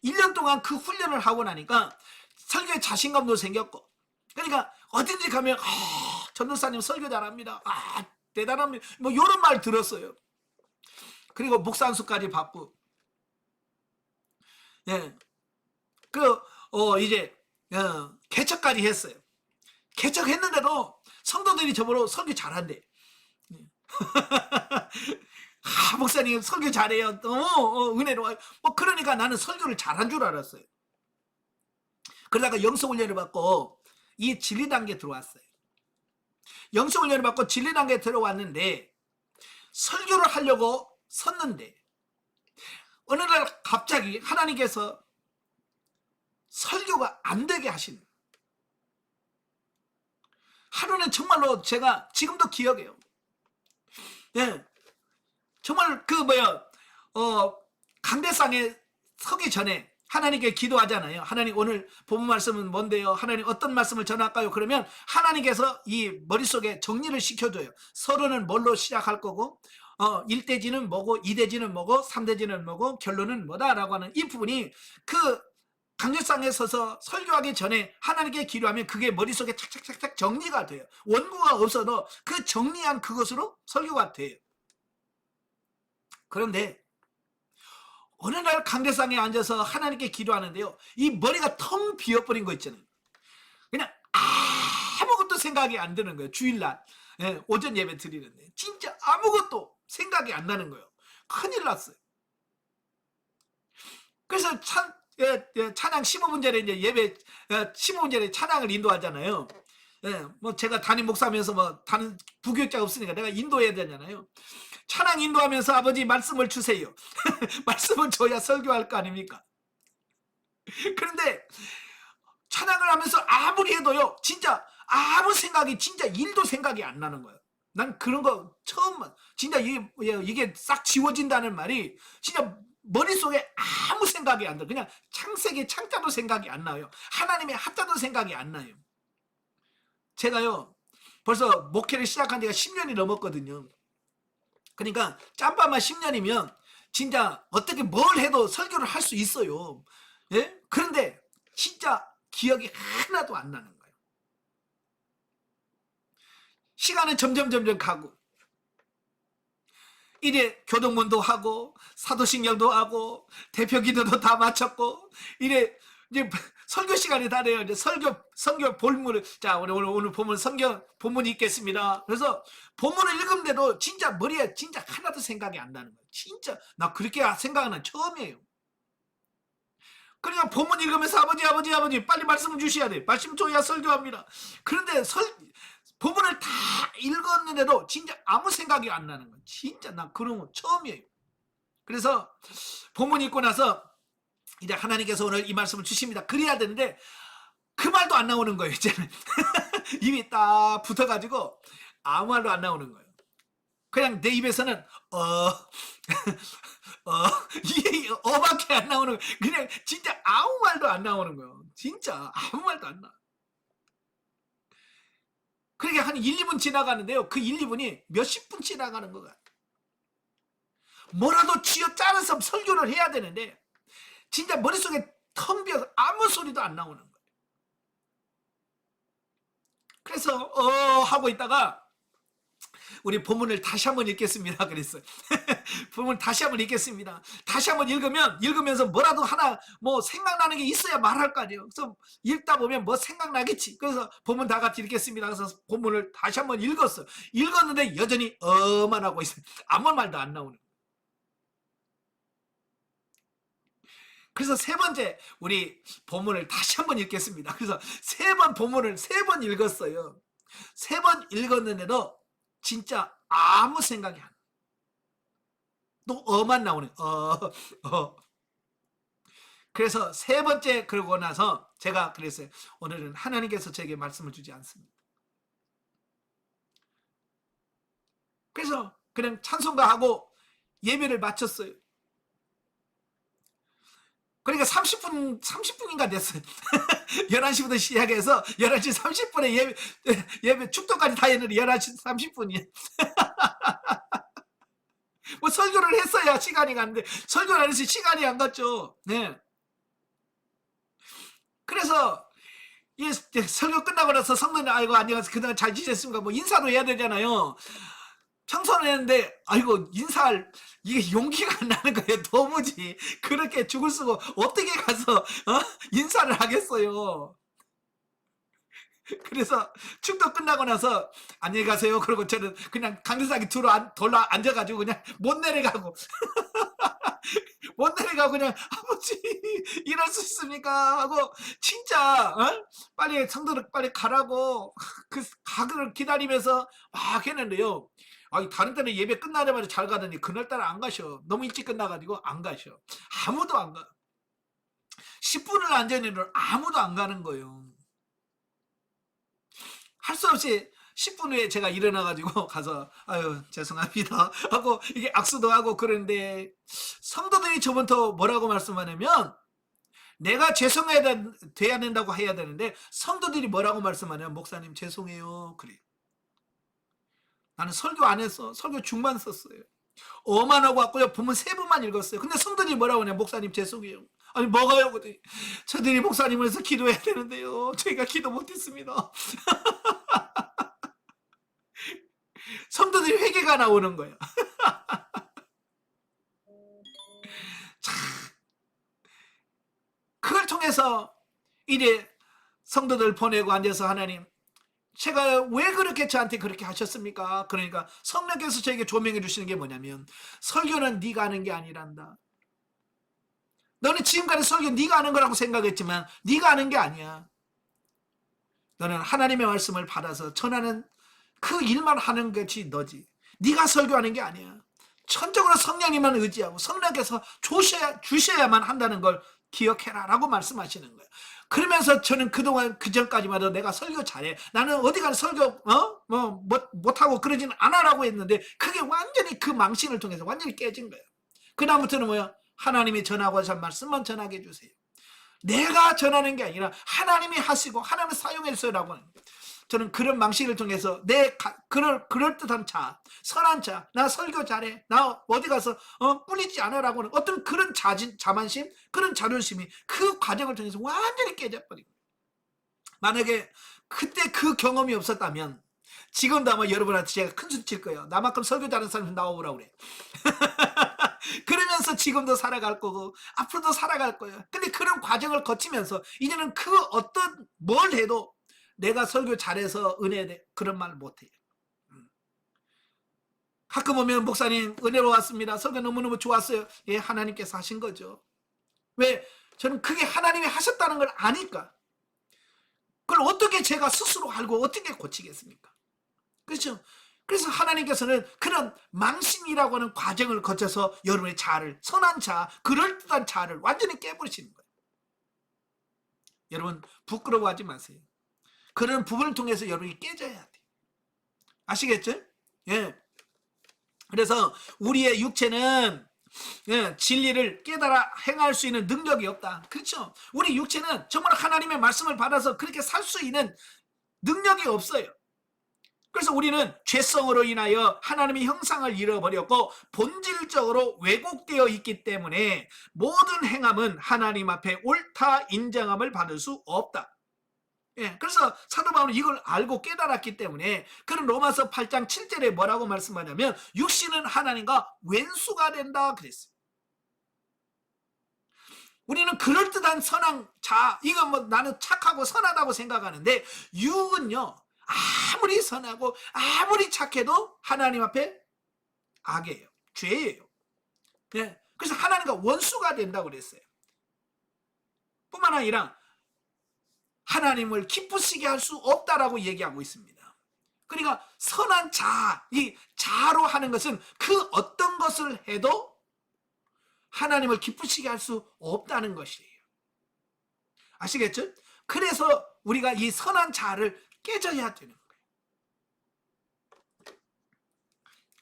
1년 동안 그 훈련을 하고 나니까 설교에 자신감도 생겼고, 그러니까 어딘지 가면 전도사님 설교 잘합니다. 대단합니다. 뭐 이런 말 들었어요. 그리고 목사 안수까지 받고, 이제 개척까지 했어요. 개척했는데도 성도들이 저보고 설교 잘한대. 목사님 설교 잘해요. 은혜로워요. 뭐 그러니까 나는 설교를 잘한 줄 알았어요. 그러다가 영성훈련을 받고 이 진리 단계에 들어왔어요. 영성훈련을 받고 진리 단계에 들어왔는데 설교를 하려고 섰는데 어느 날 갑자기 하나님께서 설교가 안 되게 하시는. 하루는 정말로 제가 지금도 기억해요. 예, 정말 강대상에 서기 전에 하나님께 기도하잖아요. 하나님 오늘 본문 말씀은 뭔데요? 하나님 어떤 말씀을 전할까요? 그러면 하나님께서 이 머릿속에 정리를 시켜줘요. 서론은 뭘로 시작할 거고 1대지는 뭐고 2대지는 뭐고 3대지는 뭐고 결론은 뭐다라고 하는 이 부분이 그 강대상에 서서 설교하기 전에 하나님께 기도하면 그게 머릿속에 착착착착 정리가 돼요. 원고가 없어도 그 정리한 그것으로 설교가 돼요. 그런데 어느 날 강대상에 앉아서 하나님께 기도하는데요, 이 머리가 텅 비어버린 거 있잖아요. 그냥 아무것도 생각이 안 드는 거예요. 주일날 오전 예배 드리는데 진짜 아무것도 생각이 안 나는 거예요. 큰일 났어요. 그래서 찬양 15분 전에 이제 예배 15분 전에 찬양을 인도하잖아요. 뭐 제가 담임 목사면서 뭐 다른 부교육자가 없으니까 내가 인도해야 되잖아요. 찬양 인도하면서 아버지 말씀을 주세요. 말씀을 줘야 설교할 거 아닙니까? 그런데 찬양을 하면서 아무리 해도요, 진짜 아무 생각이, 진짜 일도 생각이 안 나는 거예요. 난 그런 거 처음, 진짜 이게 싹 지워진다는 말이 진짜 머릿속에 아무 생각이 안 들어요. 그냥 창세기 창자도 생각이 안 나요. 하나님의 하자도 생각이 안 나요. 제가요 벌써 목회를 시작한 지가 10년이 넘었거든요. 그러니까 짬밥만 10년이면 진짜 어떻게 뭘 해도 설교를 할 수 있어요. 예? 그런데 진짜 기억이 하나도 안 나는 거예요. 시간은 점점 가고, 이래 교동문도 하고 사도신경도 하고 대표 기도도 다 마쳤고, 이래 이제 설교 시간이 다 돼요. 이제 성경 본문을, 자 오늘 본문 성경 본문이 있겠습니다. 그래서 본문을 읽는데도 진짜 머리에 진짜 하나도 생각이 안 나는 거예요. 진짜 나 그렇게 생각하는 처음이에요. 그러니까 본문 읽으면서 아버지 빨리 말씀을 주셔야 돼. 말씀 줘야 설교합니다. 그런데 본문을 다 읽었는데도 진짜 아무 생각이 안 나는 거예요. 진짜 나 그런 거 처음이에요. 그래서 본문 읽고 나서 이제 하나님께서 오늘 이 말씀을 주십니다. 그래야 되는데 그 말도 안 나오는 거예요. 이제는 입이 딱 붙어가지고 아무 말도 안 나오는 거예요. 그냥 내 입에서는 이게 어밖에 안 나오는 거예요. 그냥 진짜 아무 말도 안 나오는 거예요. 진짜 아무 말도 안 나. 그러니까 한 1, 2분 지나가는데요, 그 1, 2분이 몇십 분 지나가는 것 같아요. 뭐라도 쥐어짜서 설교를 해야 되는데 진짜 머릿속에 텅 비어서 아무 소리도 안 나오는 거예요. 그래서 하고 있다가 우리 본문을 다시 한번 읽겠습니다. 그랬어요. 본문 다시 한번 읽겠습니다. 다시 한번 읽으면서 뭐라도 하나 뭐 생각나는 게 있어야 말할 거 아니에요. 그래서 읽다 보면 뭐 생각나겠지. 그래서 본문 다 같이 읽겠습니다. 그래서 본문을 다시 한번 읽었어요. 읽었는데 여전히 만 하고 있어요. 아무 말도 안 나오는. 그래서 세 번째 우리 본문을 다시 한번 읽겠습니다. 그래서 본문을 세 번 읽었어요. 세 번 읽었는데도 진짜 아무 생각이 안 나요. 또 만 나오네. 그래서 세 번째 그러고 나서 제가 그랬어요. 오늘은 하나님께서 제게 말씀을 주지 않습니다. 그래서 그냥 찬송가 하고 예배를 마쳤어요. 그러니까 30분인가 됐어요. 11시부터 시작해서 11시 30분에 예배 축도까지 다 했는데 11시 30분이에요. 뭐 설교를 했어야 시간이 갔는데 설교를 안 해서 시간이 안 갔죠. 네. 그래서 이 설교 끝나고 나서 성도님 아이고 안녕하세요. 그동안 잘 지냈습니까? 뭐 인사도 해야 되잖아요. 청소를 했는데 아이고 인사할 이게 용기가 안 나는 거예요. 도무지 그렇게 죽을 쓰고 어떻게 가서 인사를 하겠어요. 그래서 축도 끝나고 나서 안녕히 가세요. 그러고 저는 그냥 강대상에 돌아 앉아가지고 그냥 못 내려가고 그냥 아버지 이럴 수 있습니까 하고 진짜 빨리 성도들 빨리 가라고 그 가기를 기다리면서 막 했는데요. 다른 때는 예배 끝나자마자 잘 가더니 그날따라 안 가셔. 너무 일찍 끝나가지고 안 가셔. 아무도 안 가. 10분을 앉아있는데 아무도 안 가는 거예요. 할 수 없이 10분 후에 제가 일어나 가지고 가서 "아유 죄송합니다." 하고 이게 악수도 하고 그러는데, 성도들이 저부터 뭐라고 말씀하냐면, 내가 죄송해야 돼야 된다고 해야 되는데 성도들이 뭐라고 말씀하냐면 "목사님 죄송해요." 그래요. 나는 설교 안 했어. 설교 중만 썼어요. 어만 하고 왔고요. 본문 3번만 읽었어요. 근데 성도들이 뭐라고 하냐, "목사님 죄송해요." 아니 뭐가요? 그랬더니 "저들이 목사님을 위해서 기도해야 되는데요. 저희가 기도 못했습니다." 성도들이 회개가 나오는 거예요. 그걸 통해서 이제 성도들 보내고 앉아서 "하나님, 제가 왜 그렇게 저한테 그렇게 하셨습니까?" 그러니까 성령께서 저에게 조명해 주시는 게 뭐냐면, "설교는 네가 하는 게 아니란다. 너는 지금까지 설교 네가 하는 거라고 생각했지만 네가 하는 게 아니야. 너는 하나님의 말씀을 받아서 전하는 그 일만 하는 것이 너지. 네가 설교하는 게 아니야. 천적으로 성령님만 의지하고 성령께서 주셔야만 한다는 걸 기억해라." 라고 말씀하시는 거예요. 그러면서 저는 그동안 그전까지만 해도 "내가 설교 잘해. 나는 어디 가서 설교 못하고 그러지는 않아." 라고 했는데, 그게 완전히 그 망신을 통해서 완전히 깨진 거예요. 그다음부터는 뭐야? 하나님이 전하고 하신 말씀만 전하게 해주세요. 내가 전하는 게 아니라 하나님이 하시고 하나님을 사용해서라고 하는 거예요. 저는 그런 망신을 통해서 그럴듯한 자, 선한 자, 나 설교 잘해, 나 어디 가서 꿀리지 않으라고 하는 어떤 그런 자만심, 그런 자존심이 그 과정을 통해서 완전히 깨져버린 거예요. 만약에 그때 그 경험이 없었다면 지금도 아마 여러분한테 제가 큰 소리 칠 거예요. 나만큼 설교 잘하는 사람 나오라고 그래. 그러면서 지금도 살아갈 거고 앞으로도 살아갈 거예요. 근데 그런 과정을 거치면서 이제는 그 어떤 뭘 해도 "내가 설교 잘해서 은혜 그런 말 못해요. 가끔 오면 "목사님 은혜로 왔습니다. 설교 너무너무 좋았어요." 예, 하나님께서 하신 거죠. 왜? 저는 그게 하나님이 하셨다는 걸 아니까. 그걸 어떻게 제가 스스로 알고 어떻게 고치겠습니까? 그렇죠? 그래서 하나님께서는 그런 망신이라고 하는 과정을 거쳐서 여러분의 자아를, 선한 자아, 그럴듯한 자아를 완전히 깨버리시는 거예요. 여러분 부끄러워하지 마세요. 그런 부분을 통해서 여러분이 깨져야 돼요. 아시겠죠? 예. 그래서 우리의 육체는, 예, 진리를 깨달아 행할 수 있는 능력이 없다. 그렇죠? 우리 육체는 정말 하나님의 말씀을 받아서 그렇게 살 수 있는 능력이 없어요. 그래서 우리는 죄성으로 인하여 하나님의 형상을 잃어버렸고 본질적으로 왜곡되어 있기 때문에 모든 행함은 하나님 앞에 옳다 인정함을 받을 수 없다. 예, 그래서 사도 바울은 이걸 알고 깨달았기 때문에 그런 로마서 8장 7절에 뭐라고 말씀하냐면 육신은 하나님과 왼수가 된다 그랬어요. 우리는 그럴듯한 선한 자, 이거 뭐 나는 착하고 선하다고 생각하는데 육은요, 아무리 선하고 아무리 착해도 하나님 앞에 악이에요. 죄예요. 네. 그래서 하나님과 원수가 된다고 그랬어요. 뿐만 아니라 하나님을 기쁘시게 할 수 없다라고 얘기하고 있습니다. 그러니까 선한 자, 이 자로 하는 것은 그 어떤 것을 해도 하나님을 기쁘시게 할 수 없다는 것이에요. 아시겠죠? 그래서 우리가 이 선한 자를 깨져야 되는 거예요.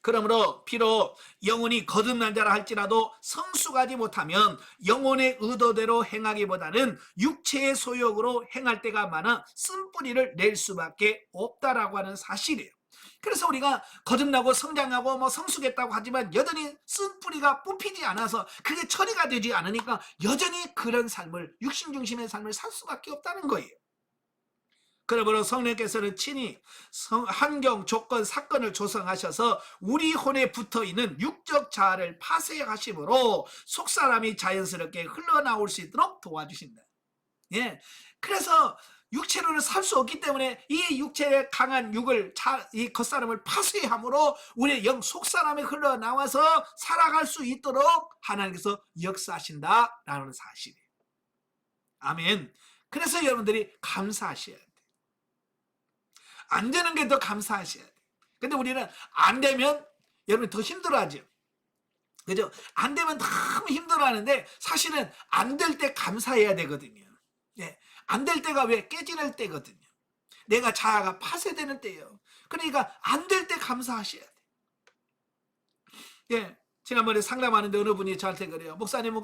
그러므로 비록 영혼이 거듭난 자라 할지라도 성숙하지 못하면 영혼의 의도대로 행하기보다는 육체의 소욕으로 행할 때가 많아 쓴뿌리를 낼 수밖에 없다라고 하는 사실이에요. 그래서 우리가 거듭나고 성장하고 뭐 성숙했다고 하지만 여전히 쓴뿌리가 뽑히지 않아서 그게 처리가 되지 않으니까 여전히 그런 삶을, 육신 중심의 삶을 살 수밖에 없다는 거예요. 그러므로 성령께서는 친히 환경, 조건, 사건을 조성하셔서 우리 혼에 붙어있는 육적 자아를 파쇄하심으로 속사람이 자연스럽게 흘러나올 수 있도록 도와주신다. 예, 그래서 육체로는 살 수 없기 때문에 이 육체의 강한 육을, 이 겉사람을 파쇄함으로 우리의 영 속사람이 흘러나와서 살아갈 수 있도록 하나님께서 역사하신다라는 사실이에요. 아멘. 그래서 여러분들이 감사하셔야 돼요. 안 되는 게 더 감사하셔야 돼요. 근데 우리는 안 되면 여러분이 더 힘들어하죠. 그죠? 안 되면 너무 힘들어하는데 사실은 안 될 때 감사해야 되거든요. 예, 안 될 때가 왜 깨지는 때거든요. 내가 자아가 파쇄되는 때예요. 그러니까 안 될 때 감사하셔야 돼. 예, 지난번에 상담하는데 어느 분이 저한테 그래요. 목사님,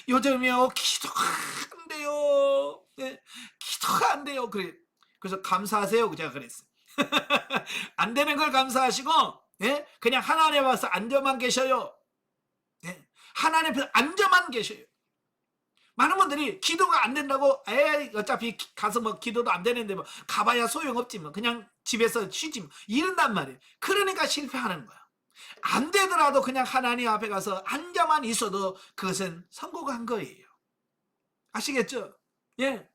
요즘요 기도가 안 돼요. 예, 기도가 안 돼요. 그래. 그래서 감사하세요. 제가 그랬어요. 안 되는 걸 감사하시고, 예, 그냥 하나님 와서 앉아만 계셔요. 예, 하나님 앞에 앉아만 계셔요. 많은 분들이 기도가 안 된다고, 에이, 어차피 가서 뭐 기도도 안 되는데 뭐 가봐야 소용없지 뭐 그냥 집에서 쉬지 뭐 이런단 말이에요. 그러니까 실패하는 거야. 안 되더라도 그냥 하나님 앞에 가서 앉아만 있어도 그것은 성공한 거예요. 아시겠죠? 예.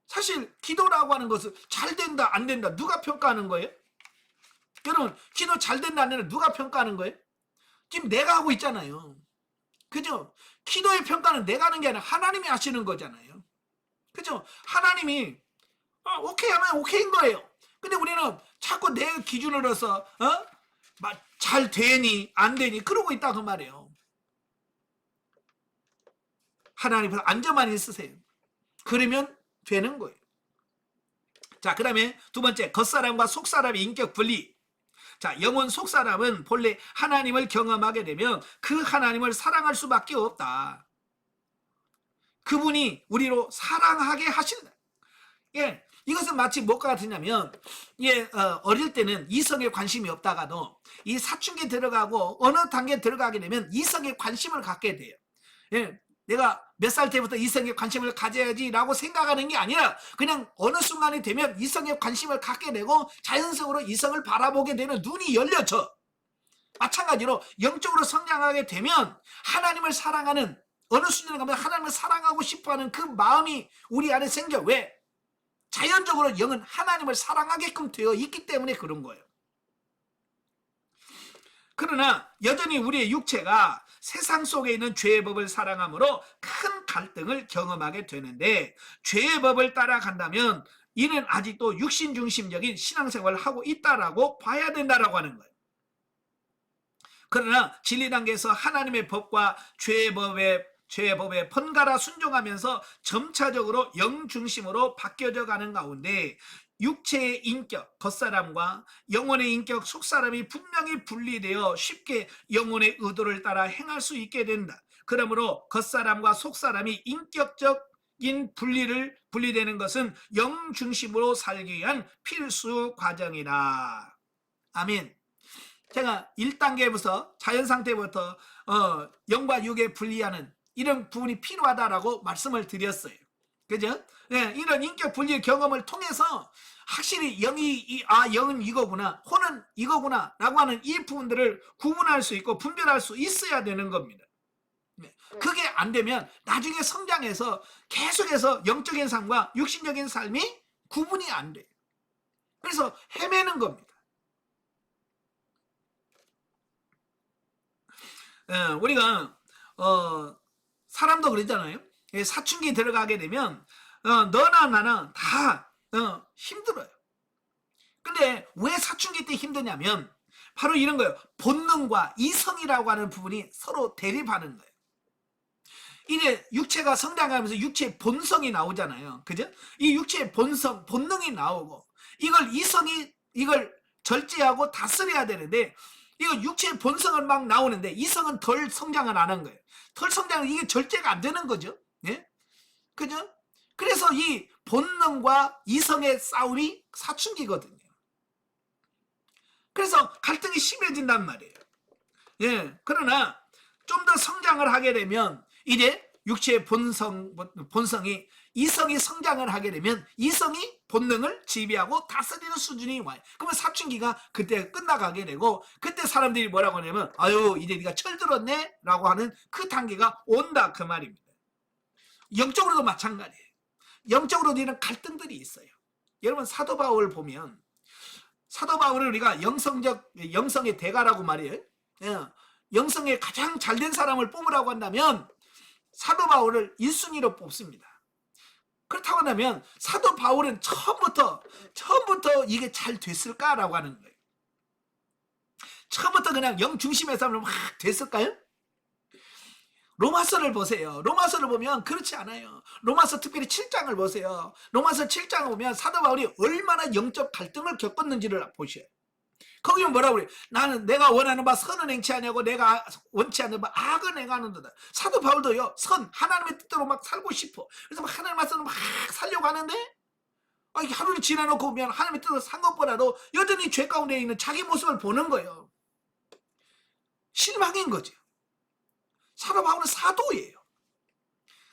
사실 기도라고 하는 것은 잘 된다 안 된다 누가 평가하는 거예요? 여러분, 기도 잘 된다 안 된다 누가 평가하는 거예요? 지금 내가 하고 있잖아요. 그죠? 기도의 평가는 내가 하는 게 아니라 하나님이 하시는 거잖아요. 그죠? 하나님이 오케이 하면 오케이인 거예요. 근데 우리는 자꾸 내 기준으로서 잘 되니 안 되니 그러고 있다 그 말이에요. 하나님 앞에 앉아만 있으세요. 그러면 되는 거예요. 자, 그 다음에 두 번째, 겉사람과 속사람의 인격 분리. 자, 영혼 속사람은 본래 하나님을 경험하게 되면 그 하나님을 사랑할 수밖에 없다. 그분이 우리로 사랑하게 하신다. 예, 이것은 마치 뭐가 같으냐면, 예, 어릴 때는 이성에 관심이 없다가도 이 사춘기 들어가고 어느 단계 들어가게 되면 이성에 관심을 갖게 돼요. 예, 내가 몇 살 때부터 이성에 관심을 가져야지라고 생각하는 게 아니라 그냥 어느 순간이 되면 이성에 관심을 갖게 되고 자연적으로 이성을 바라보게 되는 눈이 열려져. 마찬가지로 영적으로 성장하게 되면 하나님을 사랑하는 어느 수준에 가면 하나님을 사랑하고 싶어하는 그 마음이 우리 안에 생겨. 왜? 자연적으로 영은 하나님을 사랑하게끔 되어 있기 때문에 그런 거예요. 그러나 여전히 우리의 육체가 세상 속에 있는 죄의 법을 사랑함으로 큰 갈등을 경험하게 되는데, 죄의 법을 따라간다면 이는 아직도 육신 중심적인 신앙생활을 하고 있다라고 봐야 된다라고 하는 거예요. 그러나 진리 단계에서 하나님의 법과 죄의 법에 번갈아 순종하면서 점차적으로 영 중심으로 바뀌어져 가는 가운데 육체의 인격, 겉사람과 영혼의 인격, 속사람이 분명히 분리되어 쉽게 영혼의 의도를 따라 행할 수 있게 된다. 그러므로 겉사람과 속사람이 인격적인 분리되는 것은 영 중심으로 살기 위한 필수 과정이다. 아멘. 제가 1단계부터 자연상태부터 영과 육에 분리하는 이런 부분이 필요하다라고 말씀을 드렸어요. 그죠? 네, 이런 인격 분리 경험을 통해서 확실히 영은 이거구나, 혼은 이거구나 라고 하는 이 부분들을 구분할 수 있고 분별할 수 있어야 되는 겁니다. 네, 그게 안 되면 나중에 성장해서 계속해서 영적인 삶과 육신적인 삶이 구분이 안 돼요. 그래서 헤매는 겁니다. 우리가 사람도 그러잖아요. 사춘기 들어가게 되면 너나 나나 다 힘들어요. 근데 왜 사춘기 때 힘드냐면 바로 이런 거예요. 본능과 이성이라고 하는 부분이 서로 대립하는 거예요. 이제 육체가 성장하면서 육체의 본성이 나오잖아요. 그죠? 이 육체의 본능이 나오고 이걸 절제하고 다스려야 되는데 이거 육체의 본성은 막 나오는데 이성은 덜 성장을 안 한 거예요. 덜 성장은 이게 절제가 안 되는 거죠. 예? 그죠? 그래서 이 본능과 이성의 싸움이 사춘기거든요. 그래서 갈등이 심해진단 말이에요. 예. 그러나 좀 더 성장을 하게 되면 이제 육체의 본성이 이성이 성장을 하게 되면 이성이 본능을 지배하고 다스리는 수준이 와요. 그러면 사춘기가 그때 끝나가게 되고 그때 사람들이 뭐라고 하냐면 아유 이제 네가 철들었네 라고 하는 그 단계가 온다 그 말입니다. 영적으로도 마찬가지예요. 영적으로도 이런 갈등들이 있어요. 여러분 사도 바울 보면 사도 바울을 우리가 영성의 대가라고 말이에요. 영성에 가장 잘된 사람을 뽑으라고 한다면 사도 바울을 1순위로 뽑습니다. 그렇다고 한다면 사도 바울은 처음부터 이게 잘 됐을까라고 하는 거예요. 처음부터 그냥 영 중심의 사람으로 막 됐을까요? 로마서를 보세요. 로마서를 보면 그렇지 않아요. 로마서 특별히 7장을 보세요. 로마서 7장을 보면 사도 바울이 얼마나 영적 갈등을 겪었는지를 보셔요. 거기 뭐라고 그래? 나는 내가 원하는 바 선은 행치 아니하고 내가 원치 않는 바 악은 행하는도다. 사도 바울도요, 하나님의 뜻대로 막 살고 싶어. 그래서 막 하나님 말씀을 막 살려고 하는데, 이게 하루를 지나놓고 보면 하나님의 뜻을 산 것보다도 여전히 죄 가운데 있는 자기 모습을 보는 거예요. 실망인 거죠. 사도 바울은 사도예요.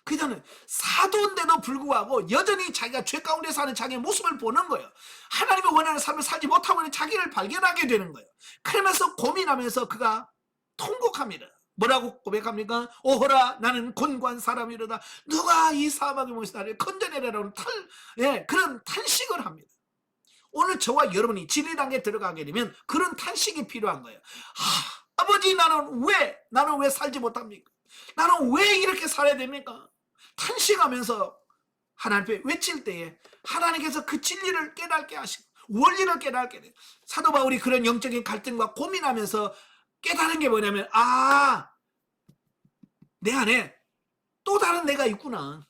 그저는 사도인데도 불구하고 여전히 자기가 죄 가운데 사는 자기의 모습을 보는 거예요. 하나님이 원하는 삶을 살지 못하고 있는 자기를 발견하게 되는 거예요. 그러면서 고민하면서 그가 통곡합니다. 뭐라고 고백합니까? 오호라 나는 곤고한 사람이로다. 누가 이 사막의 몸에서 나를 건져내려라는 그런 탄식을 합니다. 오늘 저와 여러분이 진리단계에 들어가게 되면 그런 탄식이 필요한 거예요. 아버지 나는 왜 살지 못합니까? 나는 왜 이렇게 살아야 됩니까? 탄식하면서 하나님 앞에 외칠 때에 하나님께서 그 진리를 깨닫게 하시고 원리를 깨닫게 돼요. 사도 바울이 그런 영적인 갈등과 고민하면서 깨달은 게 뭐냐면 내 안에 또 다른 내가 있구나.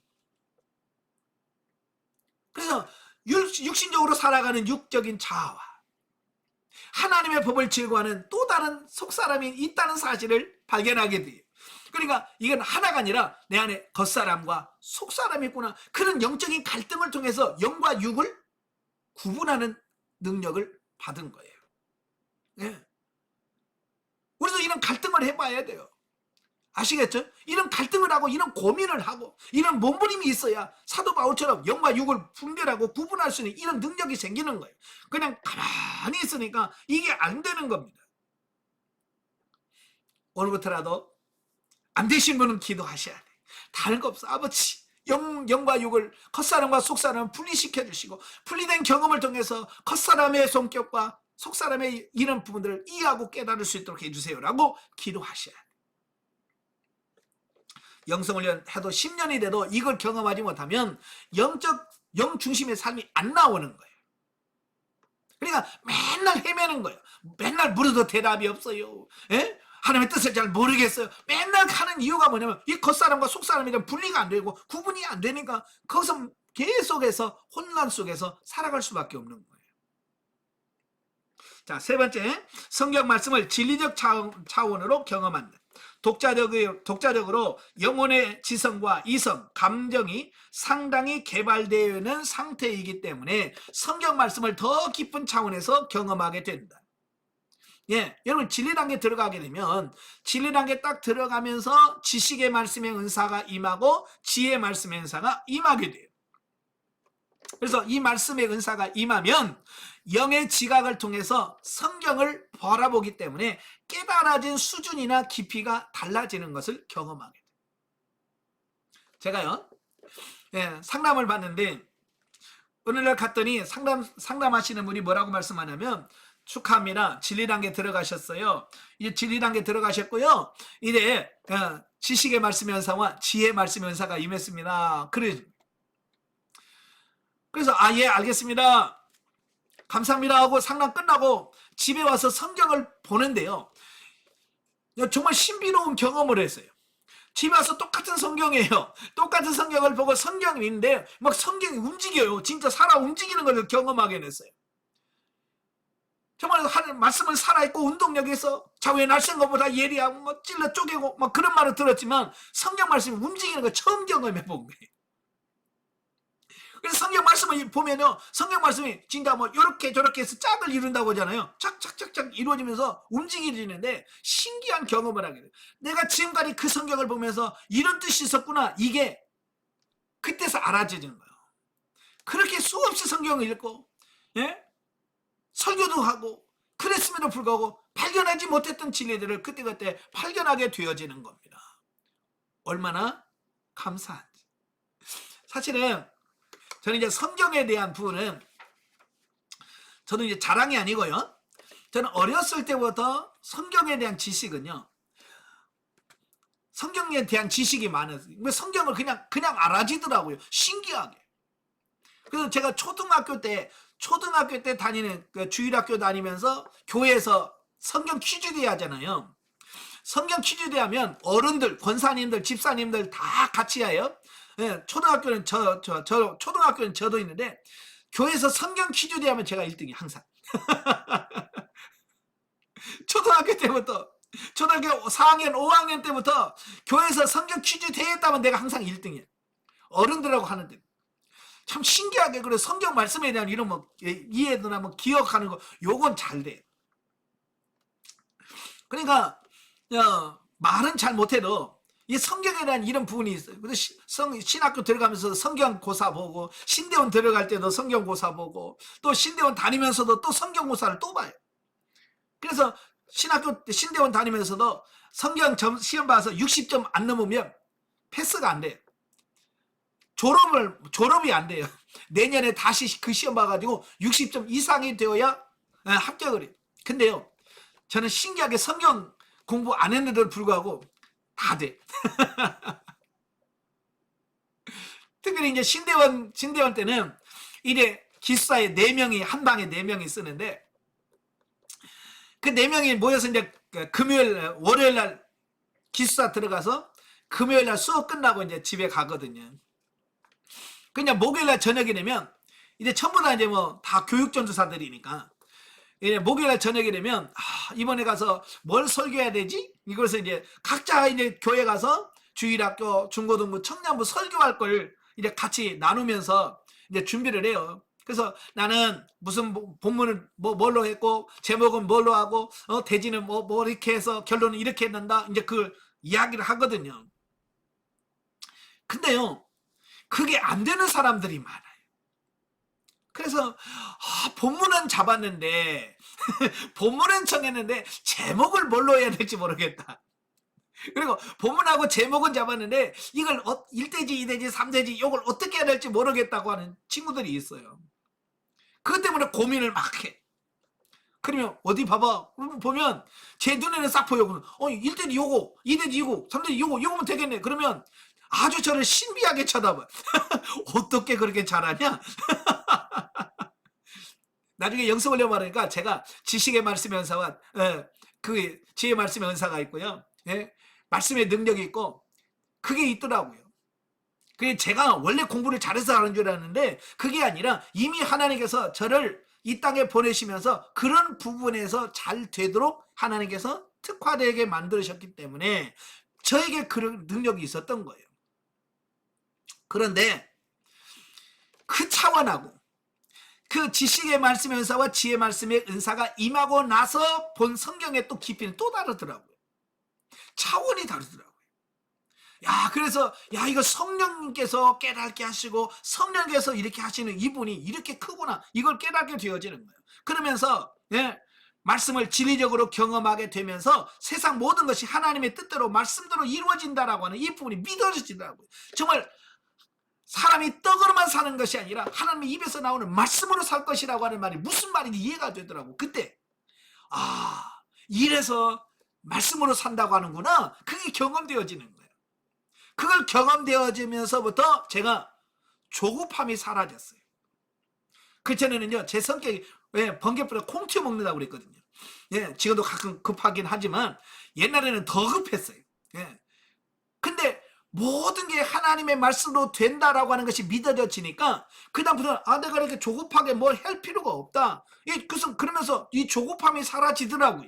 그래서 육신적으로 살아가는 육적인 자아와 하나님의 법을 즐거워하는 또 다른 속사람이 있다는 사실을 발견하게 돼요. 그러니까 이건 하나가 아니라 내 안에 겉사람과 속사람이 있구나. 그런 영적인 갈등을 통해서 영과 육을 구분하는 능력을 받은 거예요. 네. 우리도 이런 갈등을 해봐야 돼요. 아시겠죠? 이런 갈등을 하고 이런 고민을 하고 이런 몸부림이 있어야 사도 바울처럼 영과 육을 분별하고 구분할 수 있는 이런 능력이 생기는 거예요. 그냥 가만히 있으니까 이게 안 되는 겁니다. 오늘부터라도 안 되신 분은 기도하셔야 돼. 다른 거 없어. 아버지 영과 육을 겉사람과 속사람을 분리시켜 주시고 분리된 경험을 통해서 겉사람의 성격과 속사람의 이런 부분들을 이해하고 깨달을 수 있도록 해주세요 라고 기도하셔야 돼. 영성훈련 해도 10년이 돼도 이걸 경험하지 못하면 영 중심의 삶이 안 나오는 거예요. 그러니까 맨날 헤매는 거예요. 맨날 물어도 대답이 없어요. 하나님의 뜻을 잘 모르겠어요. 맨날 하는 이유가 뭐냐면 이 겉사람과 속사람이랑 분리가 안 되고 구분이 안 되니까 거기서 계속해서 혼란 속에서 살아갈 수밖에 없는 거예요. 자, 세 번째, 성경 말씀을 진리적 차원으로 경험한다. 독자적으로 영혼의 지성과 이성, 감정이 상당히 개발되어 있는 상태이기 때문에 성경 말씀을 더 깊은 차원에서 경험하게 된다. 여러분 진리 단계 들어가게 되면 진리 단계 딱 들어가면서 지식의 말씀의 은사가 임하고 지혜의 말씀의 은사가 임하게 돼요. 그래서 이 말씀의 은사가 임하면 영의 지각을 통해서 성경을 바라보기 때문에 깨달아진 수준이나 깊이가 달라지는 것을 경험하게 돼요. 제가요 상담을 받는데 어느 날 갔더니 상담하시는 분이 뭐라고 말씀하냐면 축하합니다. 진리 단계 들어가셨어요. 이제 진리 단계 들어가셨고요. 이제 지식의 말씀의 은사와 지혜의 말씀의 은사가 임했습니다. 그래서 예 알겠습니다. 감사합니다 하고 상담 끝나고 집에 와서 성경을 보는데요. 정말 신비로운 경험을 했어요. 집에 와서 똑같은 성경이에요. 똑같은 성경을 보고 성경이 있는데 막 성경이 움직여요. 진짜 살아 움직이는 걸 경험하게 됐어요. 정말 말씀은 살아있고 운동력이 있어 좌우에 날쌘 것보다 예리하고 뭐 찔러 쪼개고 막 그런 말을 들었지만 성경 말씀이 움직이는 걸 처음 경험해 본 거예요. 그래서 성경 말씀을 보면요, 성경 말씀이 진짜 뭐 이렇게 저렇게 해서 짝을 이룬다고 하잖아요. 짝짝짝짝 이루어지면서 움직이지는데 신기한 경험을 하게 돼요. 내가 지금까지 그 성경을 보면서 이런 뜻이 있었구나, 이게 그때서 알아지는 거예요. 그렇게 수없이 성경을 읽고 설교도 하고 그랬음에도 불구하고 발견하지 못했던 진리들을 그때그때 발견하게 되어지는 겁니다. 얼마나 감사한지. 사실은 저는 이제 성경에 대한 부분은 저는 이제 자랑이 아니고요. 저는 어렸을 때부터 성경에 대한 지식은요. 성경에 대한 지식이 많았어요. 성경을 그냥 알아지더라고요. 신기하게. 그래서 제가 초등학교 때 다니는 그 주일학교 다니면서 교회에서 성경 퀴즈대회 하잖아요. 성경 퀴즈대 하면 어른들, 권사님들, 집사님들 다 같이 해요. 예, 초등학교는 초등학교는 저도 있는데 교회에서 성경 퀴즈대 하면 제가 1등이에요, 항상. 초등학교 때부터 초등학교 4학년, 5학년 때부터 교회에서 성경 퀴즈 대회 했다면 내가 항상 1등이에요. 어른들하고 하는데. 참 신기하게 그래 성경 말씀에 대한 이런 뭐 이해도나 뭐 기억하는 거 요건 잘 돼. 그러니까 말은 잘 못해도 이 성경에 대한 이런 부분이 있어요. 그래서 신학교 들어가면서 성경고사 보고 신대원 들어갈 때도 성경고사 보고 또 신대원 다니면서도 또 성경고사를 또 봐요. 그래서 신대원 다니면서도 성경 시험 봐서 60점 안 넘으면 패스가 안 돼요. 졸업이 안 돼요. 내년에 다시 그 시험 봐가지고 60점 이상이 되어야 합격을 해요. 근데요, 저는 신기하게 성경 공부 안 했는데도 불구하고 다 돼. 특별히 이제 신대원 때는 이래 기숙사에 4명이 한 방에 4명이 쓰는데 그 4명이 모여서 이제 금요일, 월요일 날 기숙사 들어가서 금요일 날 수업 끝나고 이제 집에 가거든요. 그냥 목요일 날 저녁이 되면 이제 전부 다 이제 뭐 다 교육 전도사들이니까 이제 목요일 날 저녁이 되면 이번에 가서 뭘 설교해야 되지? 이것서 이제 각자 이제 교회 가서 주일학교, 중고등부, 청년부 설교할 걸 이제 같이 나누면서 이제 준비를 해요. 그래서 나는 무슨 본문을 뭘로 했고 제목은 뭘로 하고 대지는 뭐 이렇게 해서 결론은 이렇게 했는다. 이제 그 이야기를 하거든요. 근데요, 그게 안 되는 사람들이 많아요. 그래서 본문은 잡았는데 본문은 정했는데 제목을 뭘로 해야 될지 모르겠다. 그리고 본문하고 제목은 잡았는데 이걸 1대지, 2대지, 3대지 이걸 어떻게 해야 될지 모르겠다고 하는 친구들이 있어요. 그것 때문에 고민을 막 해. 그러면 어디 봐봐. 보면 제 눈에는 싹 보여. 1대지 요거, 2대지 요거, 3대지 요거면 되겠네. 그러면 아주 저를 신비하게 쳐다봐. 어떻게 그렇게 잘하냐? 나중에 영성 올려 말하니까 제가 지식의 말씀의 은사와 그 지혜의 말씀의 은사가 있고요. 예? 말씀의 능력이 있고 그게 있더라고요. 그게 제가 원래 공부를 잘해서 하는 줄 알았는데 그게 아니라 이미 하나님께서 저를 이 땅에 보내시면서 그런 부분에서 잘 되도록 하나님께서 특화되게 만드셨기 때문에 저에게 그런 능력이 있었던 거예요. 그런데 그 차원하고 그 지식의 말씀의 은사와 지혜의 말씀의 은사가 임하고 나서 본 성경의 또 깊이는 또 다르더라고요. 차원이 다르더라고요. 그래서 이거 성령님께서 깨닫게 하시고 성령께서 이렇게 하시는 이분이 이렇게 크구나, 이걸 깨닫게 되어지는 거예요. 그러면서 말씀을 진리적으로 경험하게 되면서 세상 모든 것이 하나님의 뜻대로 말씀대로 이루어진다라고 하는 이 부분이 믿어지더라고요. 정말 사람이 떡으로만 사는 것이 아니라 하나님의 입에서 나오는 말씀으로 살 것이라고 하는 말이 무슨 말인지 이해가 되더라고. 그때 이래서 말씀으로 산다고 하는구나. 그게 경험되어지는 거예요. 그걸 경험되어지면서부터 제가 조급함이 사라졌어요. 그전에는요, 제 성격이 번개불에 콩튀어 먹는다고 그랬거든요. 지금도 가끔 급하긴 하지만 옛날에는 더 급했어요. 근데 모든 게 하나님의 말씀으로 된다라고 하는 것이 믿어져지니까 그다음부터는 내가 이렇게 조급하게 뭘 할 필요가 없다. 그러면서 이 조급함이 사라지더라고요.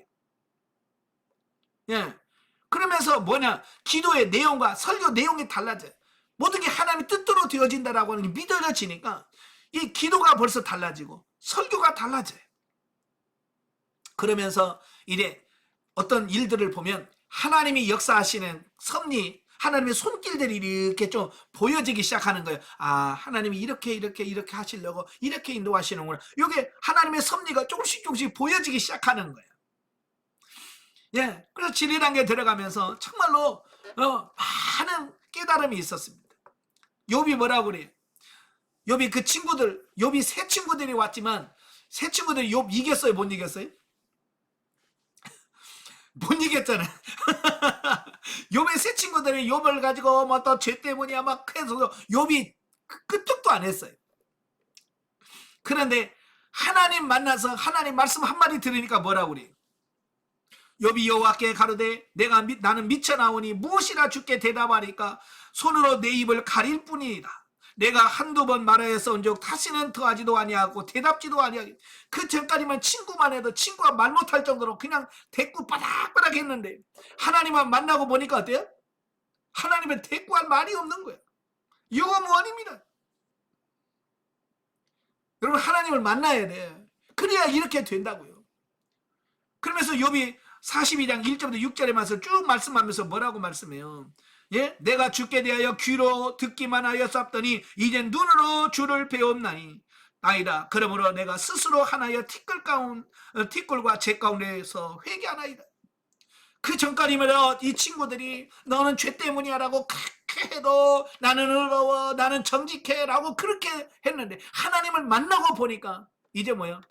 그러면서 기도의 내용과 설교 내용이 달라져요. 모든 게 하나님의 뜻대로 되어진다라고 하는 게 믿어져지니까 이 기도가 벌써 달라지고 설교가 달라져요. 그러면서 이제 어떤 일들을 보면 하나님이 역사하시는 섭리, 하나님의 손길들이 이렇게 좀 보여지기 시작하는 거예요. 하나님이 이렇게 하시려고 이렇게 인도하시는구나. 이게 하나님의 섭리가 조금씩 보여지기 시작하는 거예요. 그래서 진리단계에 들어가면서 정말로 많은 깨달음이 있었습니다. 욥이 뭐라고 그래요? 욥이 욥이 세 친구들이 왔지만 세 친구들이 욥 이겼어요? 못 이겼어요? 못 이겼잖아요. 욥의 세 친구들이 욥을 가지고 또 죄 때문이야 막 해서 욥이 끄떡도 안 했어요. 그런데 하나님 만나서 하나님 말씀 한마디 들으니까 뭐라고 그래요? 욥이 여호와께 가로되 나는 미쳐나오니 무엇이라 주께 대답하리까? 손으로 내 입을 가릴 뿐이니라. 내가 한두 번 말하였은즉 다시는 더하지도 아니하고 대답지도 아니하고. 그 전까지만 친구만 해도 친구가 말 못할 정도로 그냥 대꾸 바닥바닥 했는데 하나님만 만나고 보니까 어때요? 하나님은 대꾸할 말이 없는 거예요. 유무원입니다. 여러분, 하나님을 만나야 돼. 그래야 이렇게 된다고요. 그러면서 욥이 42장 1절부터 6절에 말씀 쭉 말씀하면서 뭐라고 말씀해요? 예? 내가 주께 대하여 귀로 듣기만 하였었더니 이제 눈으로 주를 배웠나니 아니다. 그러므로 내가 스스로 하나여 티끌과 재 가운데에서 회개하나이다. 그 전까지면 이 친구들이 너는 죄 때문이야 라고 그렇게 해도 나는 의로워, 나는 정직해 라고 그렇게 했는데 하나님을 만나고 보니까 이제 뭐야?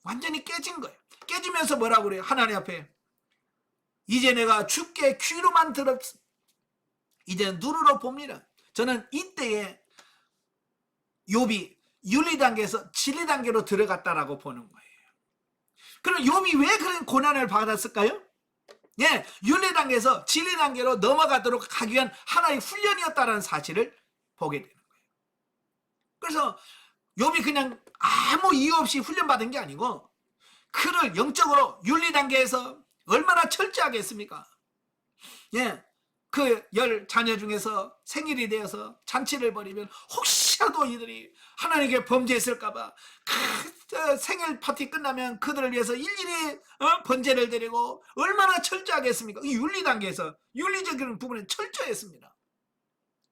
완전히 깨진 거예요. 깨지면서 뭐라고 그래요? 하나님 앞에 이제 내가 주께 귀로만 들었어. 이제 눈으로 봅니다. 저는 이때에 욥이 윤리 단계에서 진리 단계로 들어갔다라고 보는 거예요. 그럼 욥이 왜 그런 고난을 받았을까요? 예, 윤리 단계에서 진리 단계로 넘어가도록 하기 위한 하나의 훈련이었다는 사실을 보게 되는 거예요. 그래서 욥이 그냥 아무 이유 없이 훈련받은 게 아니고 그를 영적으로 윤리 단계에서 얼마나 철저하게 했습니까? 예, 그 10자녀 중에서 생일이 되어서 잔치를 벌이면 혹시라도 이들이 하나님께 범죄했을까봐 그 생일 파티 끝나면 그들을 위해서 일일이 번제를 드리고 얼마나 철저하게 했습니까? 이 윤리 단계에서 윤리적인 부분에 철저했습니다.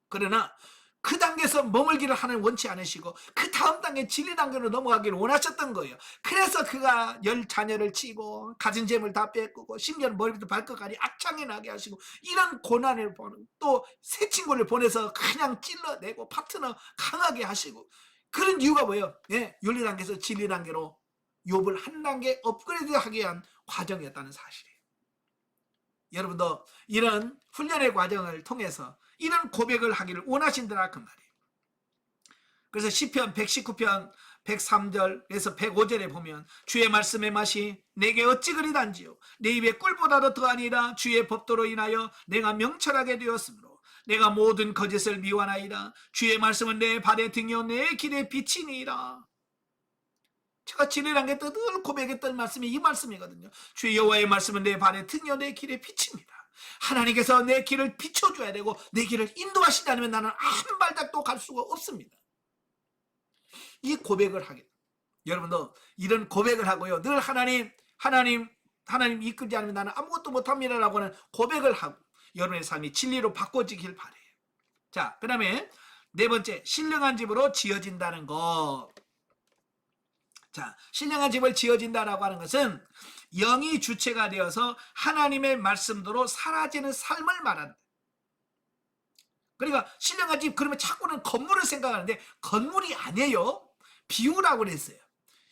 그러나 그 단계에서 머물기를 하나님 원치 않으시고 그 다음 단계 진리 단계로 넘어가기를 원하셨던 거예요. 그래서 그가 10자녀를 치고 가진 재물 다 뺏고 심지어는 머리부터 발끝까지 악창이 나게 하시고 이런 고난을 보는, 또 새 친구를 보내서 그냥 찔러내고 파트너 강하게 하시고 그런 이유가 뭐예요? 예, 윤리 단계에서 진리 단계로 욥을 한 단계 업그레이드하기 위한 과정이었다는 사실이에요. 여러분도 이런 훈련의 과정을 통해서 이런 고백을 하기를 원하신다라 그 말이에요. 그래서 시편 119편 103절에서 105절에 보면 주의 말씀의 맛이 내게 어찌 그리 단지요 내 입에 꿀보다도 더하니라. 주의 법도로 인하여 내가 명철하게 되었으므로 내가 모든 거짓을 미워하나이다. 주의 말씀은 내 발의 등이요 내 길의 빛이니라. 제가 진리란 게 늘 고백했던 말씀이 이 말씀이거든요. 주의 여호와의 말씀은 내 발의 등이요 내 길의 빛입니다. 하나님께서 내 길을 비춰줘야 되고 내 길을 인도하시지 않으면 나는 한 발짝도 갈 수가 없습니다. 이 고백을 하게. 여러분도 이런 고백을 하고요. 늘 하나님 이끌지 않으면 나는 아무것도 못합니다 라고 하는 고백을 하고 여러분의 삶이 진리로 바꿔지길 바래요. 자, 그 다음에 네 번째, 신령한 집으로 지어진다는 것. 자, 신령한 집을 지어진다라고 하는 것은 영이 주체가 되어서 하나님의 말씀대로 사라지는 삶을 말한다. 그러니까 신령한 집 그러면 자꾸는 건물을 생각하는데 건물이 아니에요. 비유라고 그랬어요.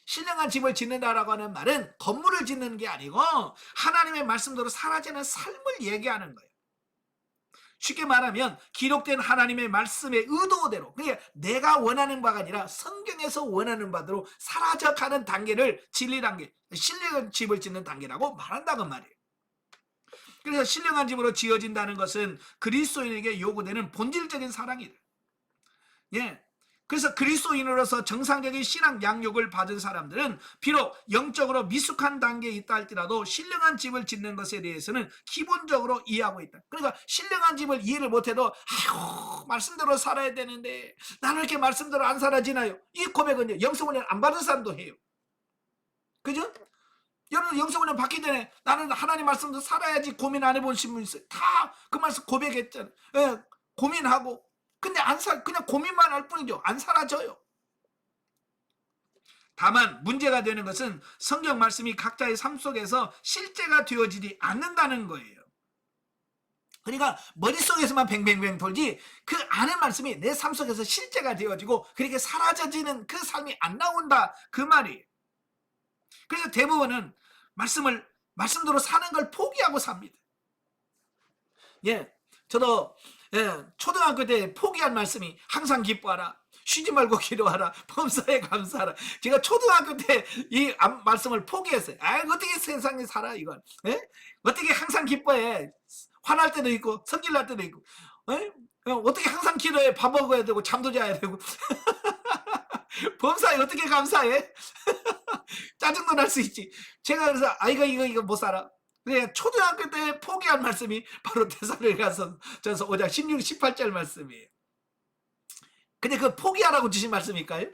신령한 집을 짓는다라고 하는 말은 건물을 짓는 게 아니고 하나님의 말씀대로 사라지는 삶을 얘기하는 거예요. 쉽게 말하면 기록된 하나님의 말씀의 의도대로, 그러니까 내가 원하는 바가 아니라 성경에서 원하는 바대로 사라져가는 단계를 진리 단계, 신령한 집을 짓는 단계라고 말한다는 말이에요. 그래서 신령한 집으로 지어진다는 것은 그리스도인에게 요구되는 본질적인 사랑이다. 예. 그래서 그리스도인으로서 정상적인 신앙 양육을 받은 사람들은 비록 영적으로 미숙한 단계에 있다 할지라도 신령한 집을 짓는 것에 대해서는 기본적으로 이해하고 있다. 그러니까 신령한 집을 이해를 못해도 아이고 말씀대로 살아야 되는데 나는 이렇게 말씀대로 안 살아지나요? 이 고백은요 영성훈련 안 받은 사람도 해요. 그죠? 여러분 영성훈련 받기 전에 나는 하나님 말씀대로 살아야지 고민 안 해본 신분 있어요. 다 그 말씀 고백했잖아요. 예, 고민하고 근데 그냥 고민만 할 뿐이죠. 안 사라져요. 다만 문제가 되는 것은 성경 말씀이 각자의 삶 속에서 실제가 되어지지 않는다는 거예요. 그러니까 머릿속에서만 뱅뱅뱅 돌지 그 아는 말씀이 내 삶 속에서 실제가 되어지고 그렇게 사라져지는 그 삶이 안 나온다 그 말이에요. 그래서 대부분은 말씀대로 사는 걸 포기하고 삽니다. 예, 저도 초등학교 때 포기한 말씀이 항상 기뻐하라. 쉬지 말고 기도하라. 범사에 감사하라. 제가 초등학교 때 이 말씀을 포기했어요. 아, 어떻게 세상에 살아 이건? 예? 어떻게 항상 기뻐해? 화날 때도 있고 성질 날 때도 있고. 예? 어떻게 항상 기도해? 밥 먹어야 되고 잠도 자야 되고. 범사에 어떻게 감사해? 짜증도 날 수 있지. 제가 그래서 아이가 이거 못 살아. 그래 초등학교 때 포기한 말씀이 바로 데살로니가서 5장 16, 18절 말씀이에요. 근데 그 포기하라고 주신 말씀일까요?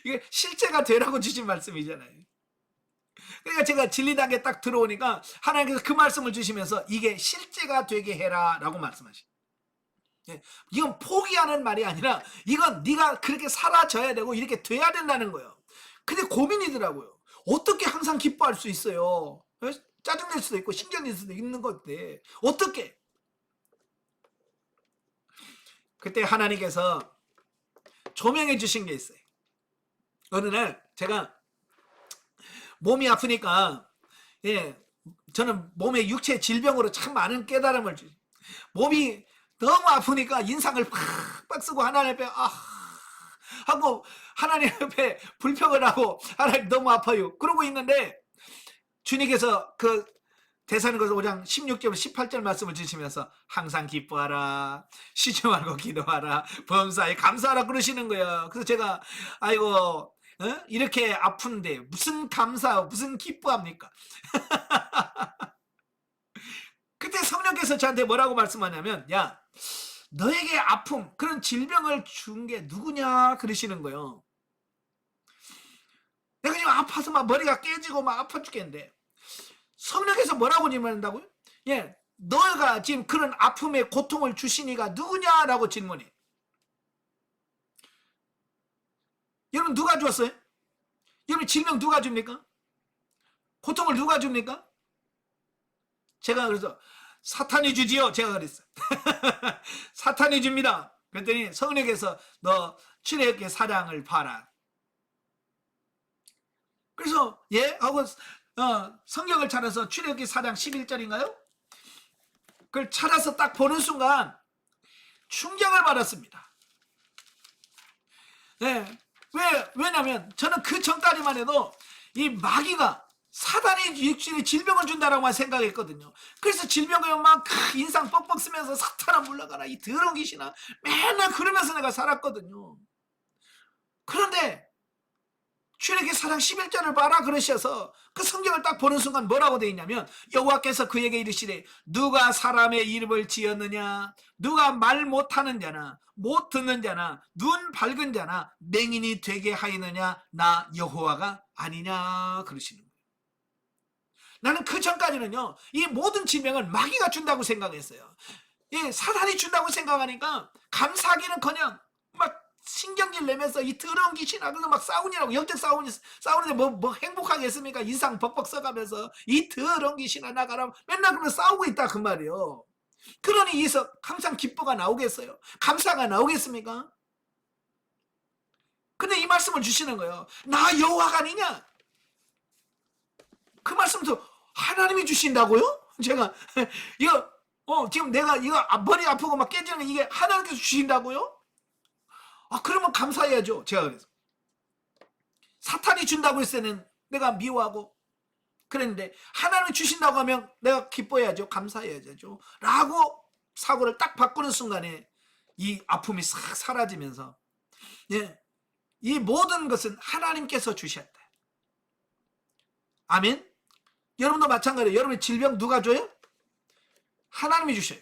이게 실제가 되라고 주신 말씀이잖아요. 그러니까 제가 진리단계 딱 들어오니까 하나님께서 그 말씀을 주시면서 이게 실제가 되게 해라라고 말씀하시죠. 이건 포기하는 말이 아니라 이건 네가 그렇게 사라져야 되고 이렇게 돼야 된다는 거예요. 근데 고민이더라고요. 어떻게 항상 기뻐할 수 있어요? 짜증낼 수도 있고 신경낼 수도 있는 건데 어떻게? 그때 하나님께서 조명해 주신 게 있어요. 어느 날 제가 몸이 아프니까 저는 몸에 육체 질병으로 참 많은 깨달음을 주죠. 몸이 너무 아프니까 인상을 팍팍 쓰고 하나님 앞에 하고 하나님 앞에 불평을 하고 하나님 너무 아파요. 그러고 있는데 주님께서 그 데살로니가서 5장 16절 18절 말씀을 주시면서 항상 기뻐하라 쉬지 말고 기도하라 범사에 감사하라 그러시는 거예요. 그래서 제가 아이고 이렇게 아픈데 무슨 감사 무슨 기뻐합니까? 그때 성령께서 저한테 뭐라고 말씀하냐면 야 너에게 아픔 그런 질병을 준 게 누구냐 그러시는 거예요. 내가 지금 아파서 막 머리가 깨지고 막 아파 죽겠는데 성령께서 뭐라고 질문한다고요? 너가 지금 그런 아픔의 고통을 주시니가 누구냐라고 질문해. 여러분 누가 주었어요? 여러분 질병 누가 줍니까? 고통을 누가 줍니까? 제가 그래서 사탄이 주지요. 제가 그랬어요. 사탄이 줍니다. 그랬더니 성령께서 너 출애굽기 4장을 봐라. 그래서 하고 성경을 찾아서 출애굽기 4장 11절인가요? 그걸 찾아서 딱 보는 순간 충격을 받았습니다. 왜냐면 저는 그 전까지만 해도 이 마귀가 사단이 육신에 질병을 준다라고만 생각했거든요. 그래서 질병을 막 인상 뻑뻑 쓰면서 사탄아 물러가라 이 더러운 귀신아 맨날 그러면서 내가 살았거든요. 그런데 출애굽기 4장 11절을 봐라 그러셔서 그 성경을 딱 보는 순간 뭐라고 되어 있냐면 여호와께서 그에게 이르시되 누가 사람의 이름을 지었느냐 누가 말 못하는 자나 못 듣는 자나 눈 밝은 자나 맹인이 되게 하였느냐 나 여호와가 아니냐 그러시는 거예요. 나는 그 전까지는요 이 모든 질병을 마귀가 준다고 생각했어요. 사단이 준다고 생각하니까 감사하기는커녕 막 신경질 내면서 이 더러운 귀신아 그래서 막 싸우니라고 영적 싸우는데 뭐 행복하게 했습니까? 인상 벅벅 써가면서 이 더러운 귀신아 나가라 맨날 그러면 싸우고 있다 그 말이에요. 그러니 이서 항상 기뻐가 나오겠어요? 감사가 나오겠습니까? 근데 이 말씀을 주시는 거예요. 나 여호와가 아니냐? 그 말씀도 하나님이 주신다고요? 제가 이거 지금 내가 이거 머리 아프고 막 깨지는 게 이게 하나님께서 주신다고요? 그러면 감사해야죠. 제가 그래서 사탄이 준다고 했을 때는 내가 미워하고 그랬는데 하나님이 주신다고 하면 내가 기뻐해야죠. 감사해야죠. 라고 사고를 딱 바꾸는 순간에 이 아픔이 싹 사라지면서 이 모든 것은 하나님께서 주셨다. 아멘. 여러분도 마찬가지예요. 여러분의 질병 누가 줘요? 하나님이 주셔요.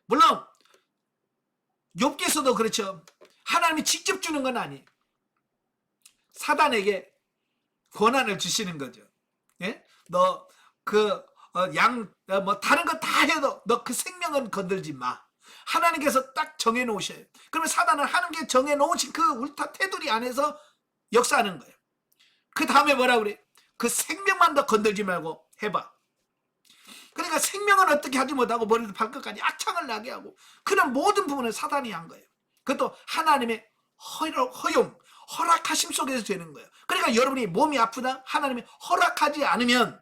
물론 욥기에서도 그렇죠. 하나님이 직접 주는 건 아니에요. 사단에게 권한을 주시는 거죠. 너 다른 거 다 해도 너 그 생명은 건들지 마. 하나님께서 딱 정해놓으셔요. 그러면 사단은 하나님께 정해놓으신 그 울타 테두리 안에서 역사하는 거예요. 그 다음에 뭐라 그래? 그 생명만 더 건들지 말고 해봐. 그러니까 생명은 어떻게 하지 못하고 머리도 발끝까지 악창을 나게 하고 그런 모든 부분을 사단이 한 거예요. 그것도 하나님의 허락하심 속에서 되는 거예요. 그러니까 여러분이 몸이 아프다 하나님이 허락하지 않으면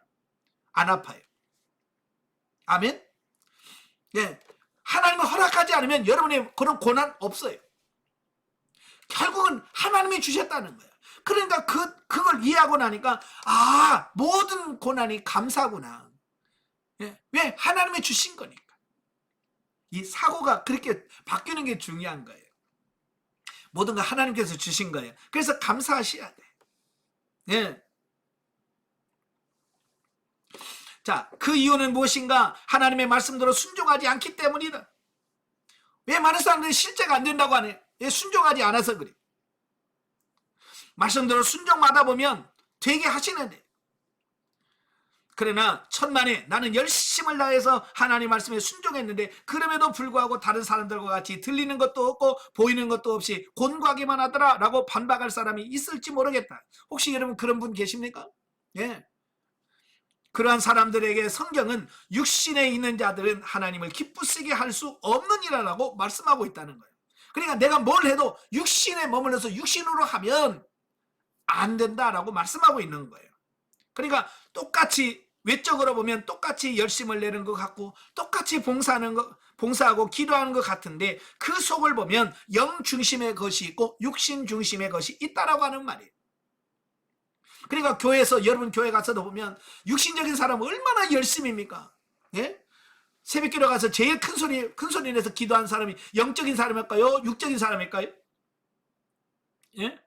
안 아파요. 아멘. 하나님이 허락하지 않으면 여러분이 그런 고난 없어요. 결국은 하나님이 주셨다는 거예요. 그러니까 그걸 이해하고 나니까 모든 고난이 감사구나. 예? 왜? 하나님이 주신 거니까. 이 사고가 그렇게 바뀌는 게 중요한 거예요. 모든 거 하나님께서 주신 거예요. 그래서 감사하셔야 돼. 예. 자, 그 이유는 무엇인가? 하나님의 말씀대로 순종하지 않기 때문이다. 왜 많은 사람들이 실제가 안 된다고 하네? 왜 순종하지 않아서 그래? 말씀대로 순종하다 보면 되게 하시는데, 그러나 천만에 나는 열심을 다해서 하나님 말씀에 순종했는데 그럼에도 불구하고 다른 사람들과 같이 들리는 것도 없고 보이는 것도 없이 곤고하기만 하더라 라고 반박할 사람이 있을지 모르겠다. 혹시 여러분 그런 분 계십니까? 예. 그러한 사람들에게 성경은 육신에 있는 자들은 하나님을 기쁘시게 할 수 없는 일이라고 말씀하고 있다는 거예요. 그러니까 내가 뭘 해도 육신에 머물러서 육신으로 하면 안 된다라고 말씀하고 있는 거예요. 그러니까 똑같이 외적으로 보면 똑같이 열심을 내는 것 같고 똑같이 봉사하고 기도하는 것 같은데 그 속을 보면 영 중심의 것이 있고 육신 중심의 것이 있다라고 하는 말이에요. 그러니까 여러분 교회 가서도 보면 육신적인 사람은 얼마나 열심입니까? 예? 새벽기도 가서 제일 큰 소리 내서 기도하는 사람이 영적인 사람일까요? 육적인 사람일까요? 예?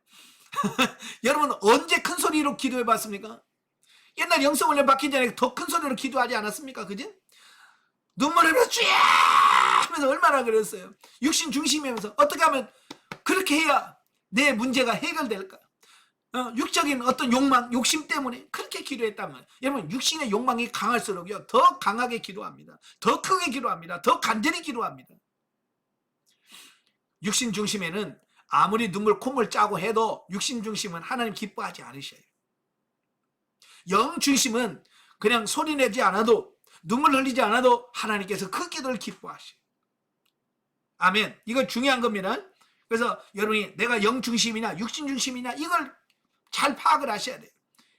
여러분 언제 큰 소리로 기도해 봤습니까? 옛날 영성훈련 받기 전에 더 큰 소리로 기도하지 않았습니까? 그지? 눈물을 쥐야 하면서 얼마나 그랬어요. 육신 중심이면서 어떻게 하면 그렇게 해야 내 문제가 해결될까? 육적인 어떤 욕망, 욕심 때문에 그렇게 기도했단 말이에요. 여러분 육신의 욕망이 강할수록요 더 강하게 기도합니다. 더 크게 기도합니다. 더 간절히 기도합니다. 육신 중심에는 아무리 눈물 콧물 짜고 해도 육신 중심은 하나님 기뻐하지 않으셔요. 영 중심은 그냥 소리 내지 않아도 눈물 흘리지 않아도 하나님께서 그 기도를 기뻐하셔요. 아멘. 이건 중요한 겁니다. 그래서 여러분이 내가 영 중심이냐 육신 중심이냐 이걸 잘 파악을 하셔야 돼요.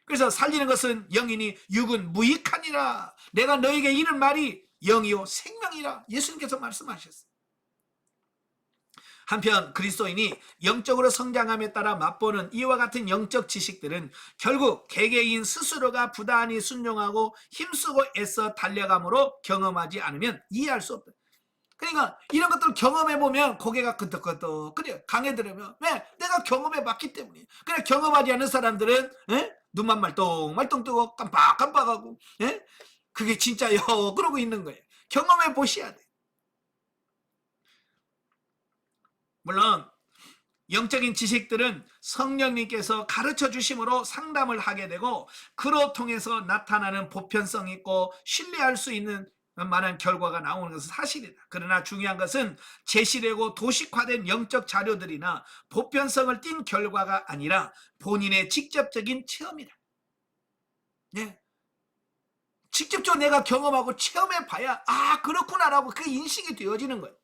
그래서 살리는 것은 영이니 육은 무익하니라. 내가 너에게 이른 말이 영이요 생명이라 예수님께서 말씀하셨어요. 한편 그리스도인이 영적으로 성장함에 따라 맛보는 이와 같은 영적 지식들은 결국 개개인 스스로가 부단히 순종하고 힘쓰고 애써 달려감으로 경험하지 않으면 이해할 수 없다. 그러니까 이런 것들을 경험해보면 고개가 끄덕끄덕 그래 강해들으면 왜? 내가 경험해봤기 때문에. 그래 경험하지 않은 사람들은 눈만 말똥말똥 뜨고 깜빡깜빡하고 그게 진짜요 그러고 있는 거예요. 경험해보셔야 돼. 물론 영적인 지식들은 성령님께서 가르쳐 주심으로 상담을 하게 되고 그로 통해서 나타나는 보편성 있고 신뢰할 수 있는 만한 결과가 나오는 것은 사실이다. 그러나 중요한 것은 제시되고 도식화된 영적 자료들이나 보편성을 띈 결과가 아니라 본인의 직접적인 체험이다. 직접적으로 내가 경험하고 체험해 봐야 그렇구나라고 그 인식이 되어지는 거예요.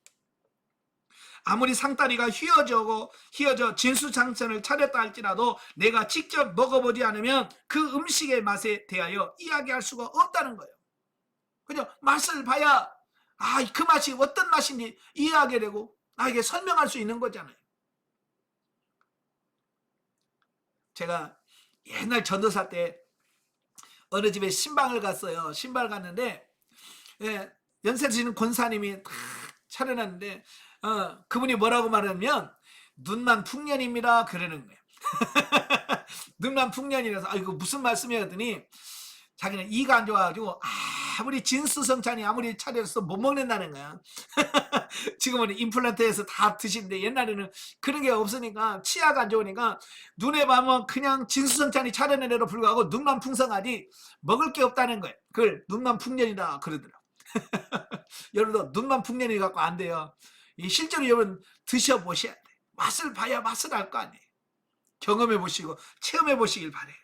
아무리 상다리가 휘어져 진수장천을 차렸다 할지라도 내가 직접 먹어보지 않으면 그 음식의 맛에 대하여 이야기할 수가 없다는 거예요. 그죠? 맛을 봐야 그 맛이 어떤 맛인지 이해하게 되고 이게 설명할 수 있는 거잖아요. 제가 옛날 전도사 때 어느 집에 신방을 갔어요. 신방을 갔는데 연세 드시는 권사님이 탁 차려놨는데 그분이 뭐라고 말하면 눈만 풍년입니다 그러는 거예요. 눈만 풍년이라서 이거 무슨 말씀이야 했더니 자기는 이가 안 좋아가지고 아무리 진수성찬이 아무리 차려서 못 먹는다는 거야. 지금은 임플란트에서 다 드시는데 옛날에는 그런 게 없으니까 치아가 안 좋으니까 눈에 봐면 그냥 진수성찬이 차려낸 애로 불구하고 눈만 풍성하지 먹을 게 없다는 거예요. 그걸 눈만 풍년이다 그러더라고. 여러분도 눈만 풍년이 갖고 안 돼요. 실제로 여러분 드셔보셔야 돼. 맛을 봐야 맛을 알 거 아니에요. 경험해 보시고 체험해 보시길 바래요.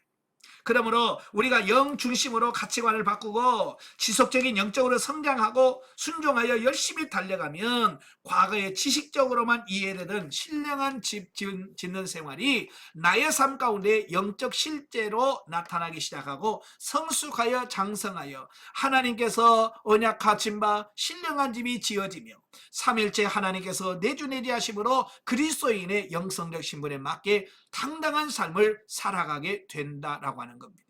그러므로 우리가 영 중심으로 가치관을 바꾸고 지속적인 영적으로 성장하고 순종하여 열심히 달려가면 과거에 지식적으로만 이해되던 신령한 집 짓는 생활이 나의 삶 가운데 영적 실제로 나타나기 시작하고 성숙하여 장성하여 하나님께서 언약하신 바 신령한 집이 지어지며 삼일째 하나님께서 내주내리하심으로 그리스도인의 영성적 신분에 맞게 당당한 삶을 살아가게 된다라고 하는 겁니다.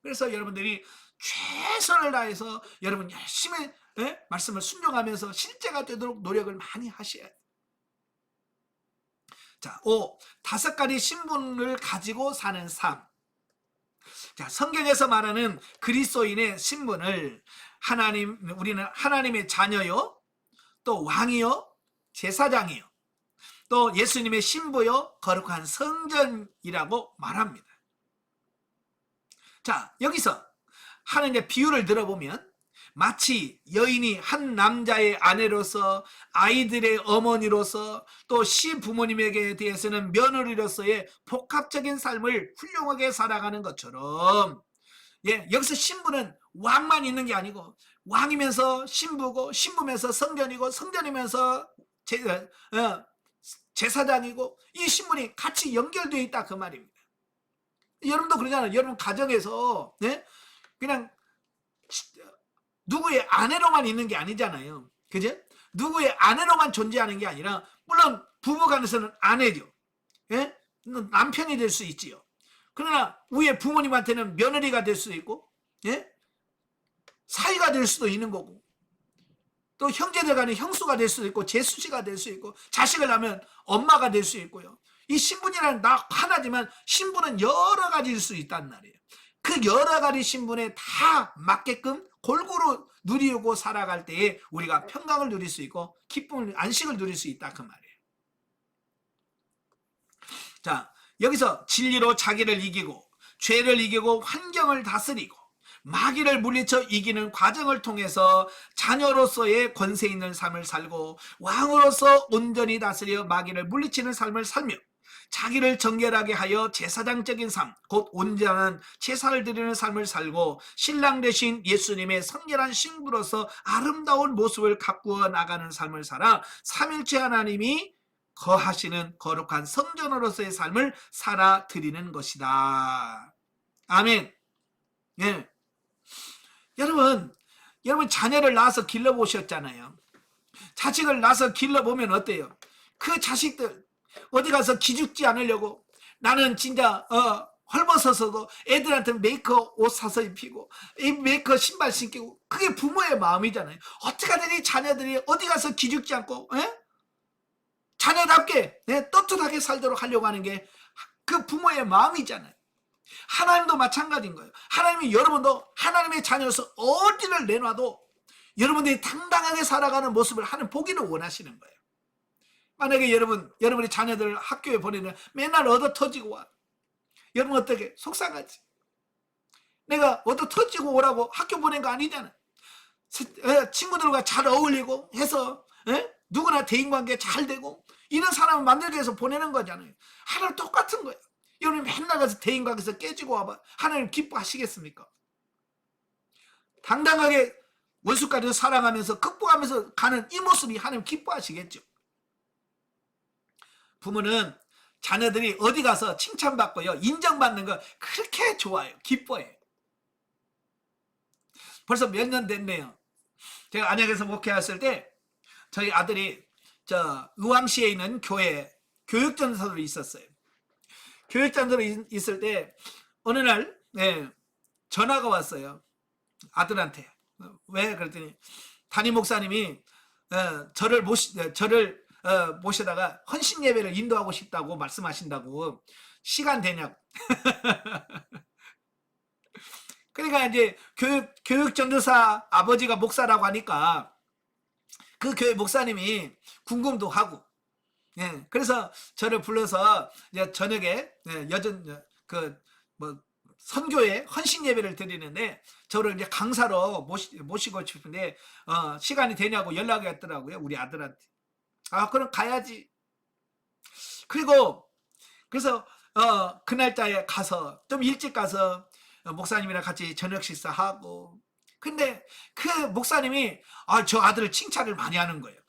그래서 여러분들이 최선을 다해서 여러분 열심히 말씀을 순종하면서 실제가 되도록 노력을 많이 하셔야 돼요. 자, 5. 5가지 신분을 가지고 사는 삶. 자, 성경에서 말하는 그리스도인의 신분을 우리는 하나님의 자녀요, 또 왕이요, 제사장이요, 또 예수님의 신부요, 거룩한 성전이라고 말합니다. 자, 여기서 하나님의 비유를 들어보면 마치 여인이 한 남자의 아내로서, 아이들의 어머니로서, 또 시부모님에게 대해서는 며느리로서의 복합적인 삶을 훌륭하게 살아가는 것처럼, 여기서 신부는 왕만 있는 게 아니고 왕이면서 신부고, 신부면서 성전이고, 성전이면서 제사장이고, 이 신분이 같이 연결되어 있다 그 말입니다. 여러분도 그러잖아요. 여러분 가정에서 그냥 누구의 아내로만 있는 게 아니잖아요. 그죠? 누구의 아내로만 존재하는 게 아니라, 물론 부부간에서는 아내죠. 남편이 될 수 있지요. 그러나 위에 부모님한테는 며느리가 될 수도 있고, 사위가 될 수도 있는 거고, 또 형제들 간에 형수가 될 수도 있고, 제수씨가 될 수 있고, 자식을 낳으면 엄마가 될 수 있고요. 이 신분이라는 나 하나지만 신분은 여러 가지일 수 있단 말이에요. 그 여러 가지 신분에 다 맞게끔 골고루 누리고 살아갈 때에 우리가 평강을 누릴 수 있고 기쁨을, 안식을 누릴 수 있다 그 말이에요. 자, 여기서 진리로 자기를 이기고 죄를 이기고 환경을 다스리고 마귀를 물리쳐 이기는 과정을 통해서 자녀로서의 권세 있는 삶을 살고 왕으로서 온전히 다스려 마귀를 물리치는 삶을 살며 자기를 정결하게 하여 제사장적인 삶, 곧 온전한 제사를 드리는 삶을 살고 신랑 되신 예수님의 성결한 신부로서 아름다운 모습을 가꾸어 나가는 삶을 살아 삼일째 하나님이 거하시는 거룩한 성전으로서의 삶을 살아드리는 것이다. 아멘. 여러분 자녀를 낳아서 길러보셨잖아요. 자식을 낳아서 길러보면 어때요? 그 자식들 어디 가서 기죽지 않으려고 나는 진짜 헐벗어서도 애들한테 메이커 옷 사서 입히고 메이커 신발 신기고, 그게 부모의 마음이잖아요. 어떻게 하든 이 자녀들이 어디 가서 기죽지 않고 자녀답게 떳떳하게 살도록 하려고 하는 게 그 부모의 마음이잖아요. 하나님도 마찬가지인 거예요. 하나님이 여러분도 하나님의 자녀로서 어디를 내놔도 여러분들이 당당하게 살아가는 모습을 하나님 보기를 원하시는 거예요. 만약에 여러분의 자녀들을 학교에 보내면 맨날 얻어 터지고 와. 여러분 어떻게 속상하지? 내가 얻어 터지고 오라고 학교 보낸 거 아니잖아. 친구들과 잘 어울리고 해서 누구나 대인관계 잘 되고 이런 사람을 만들기 위해서 보내는 거잖아요. 하나님 똑같은 거예요. 여러분 맨날 가서 대인관계에서 깨지고 와봐. 하나님 기뻐하시겠습니까? 당당하게 원수까지 사랑하면서 극복하면서 가는 이 모습이 하나님 기뻐하시겠죠. 부모는 자녀들이 어디 가서 칭찬받고요, 인정받는 거 그렇게 좋아요. 기뻐해요. 벌써 몇 년 됐네요. 제가 안양에서 목회했을 때 저희 아들이 의왕시에 있는 교회 교육전도사로 있었어요. 교육전도사로 있을 때 어느 날 전화가 왔어요. 아들한테. 왜? 그랬더니 담임 목사님이 저를 모시다가 헌신 예배를 인도하고 싶다고 말씀하신다고, 시간 되냐고. 그러니까 이제 교육 전도사 아버지가 목사라고 하니까 그 교회 목사님이 궁금도 하고, 그래서 저를 불러서 이제 저녁에 선교회 헌신 예배를 드리는데 저를 이제 강사로 모시고 싶은데 시간이 되냐고 연락이 왔더라고요, 우리 아들한테. 그럼 가야지. 그래서 그날짜에 가서 좀 일찍 가서 목사님이랑 같이 저녁 식사하고. 근데 그 목사님이 저 아들을 칭찬을 많이 하는 거예요.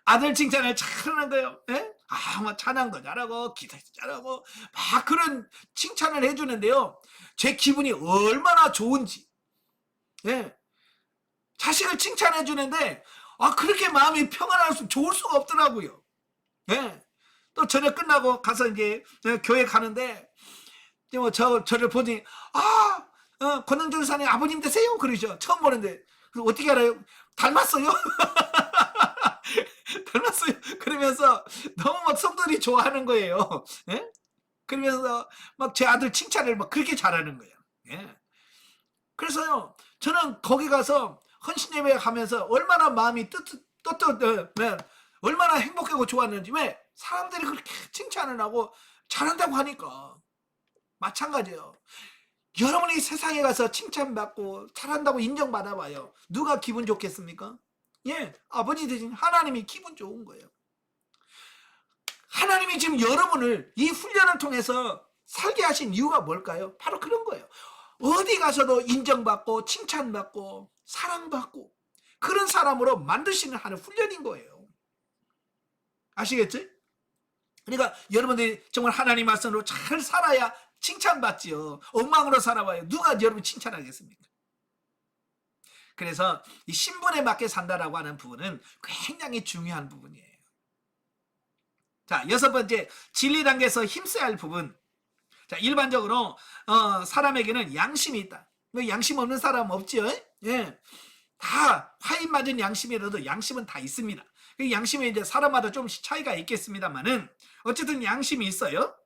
아들 칭찬을 잘하는 거예요. 예? 뭐 찬양도 잘하고 기도도 잘하고 막 그런 칭찬을 해주는데요. 제 기분이 얼마나 좋은지. 예. 자식을 칭찬해 주는데 그렇게 마음이 평안할 수 좋을 수가 없더라고요. 예. 또 저녁 끝나고 가서 이제 교회 가는데 뭐 저를 보니 권능준 사님 아버님 되세요? 그러죠. 처음 보는데. 그래서 어떻게 알아요? 닮았어요? 닮았어요. 그러면서 너무 막 성도들이 좋아하는 거예요. 예? 그러면서 막 제 아들 칭찬을 막 그렇게 잘하는 거예요. 예. 그래서요, 저는 거기 가서 헌신 예배 가면서 얼마나 마음이 얼마나 행복하고 좋았는지. 왜? 사람들이 그렇게 칭찬을 하고 잘한다고 하니까. 마찬가지예요. 여러분이 세상에 가서 칭찬받고 잘한다고 인정받아봐요. 누가 기분 좋겠습니까? 예, 아버지 되신 하나님이 기분 좋은 거예요. 하나님이 지금 여러분을 이 훈련을 통해서 살게 하신 이유가 뭘까요? 바로 그런 거예요. 어디 가서도 인정받고 칭찬받고 사랑받고 그런 사람으로 만드시는 하는 훈련인 거예요. 아시겠지? 그러니까 여러분들이 정말 하나님 말씀으로 잘 살아야 칭찬받지요. 엉망으로 살아봐요. 누가 여러분 칭찬하겠습니까? 그래서 이 신분에 맞게 산다라고 하는 부분은 굉장히 중요한 부분이에요. 자, 6번째, 진리 단계에서 힘써야 할 부분. 자, 일반적으로 사람에게는 양심이 있다. 양심 없는 사람 없지요? 예. 다 화인 맞은 양심이라도 양심은 다 있습니다. 그 양심에 이제 사람마다 좀씩 차이가 있겠습니다만은 어쨌든 양심이 있어요.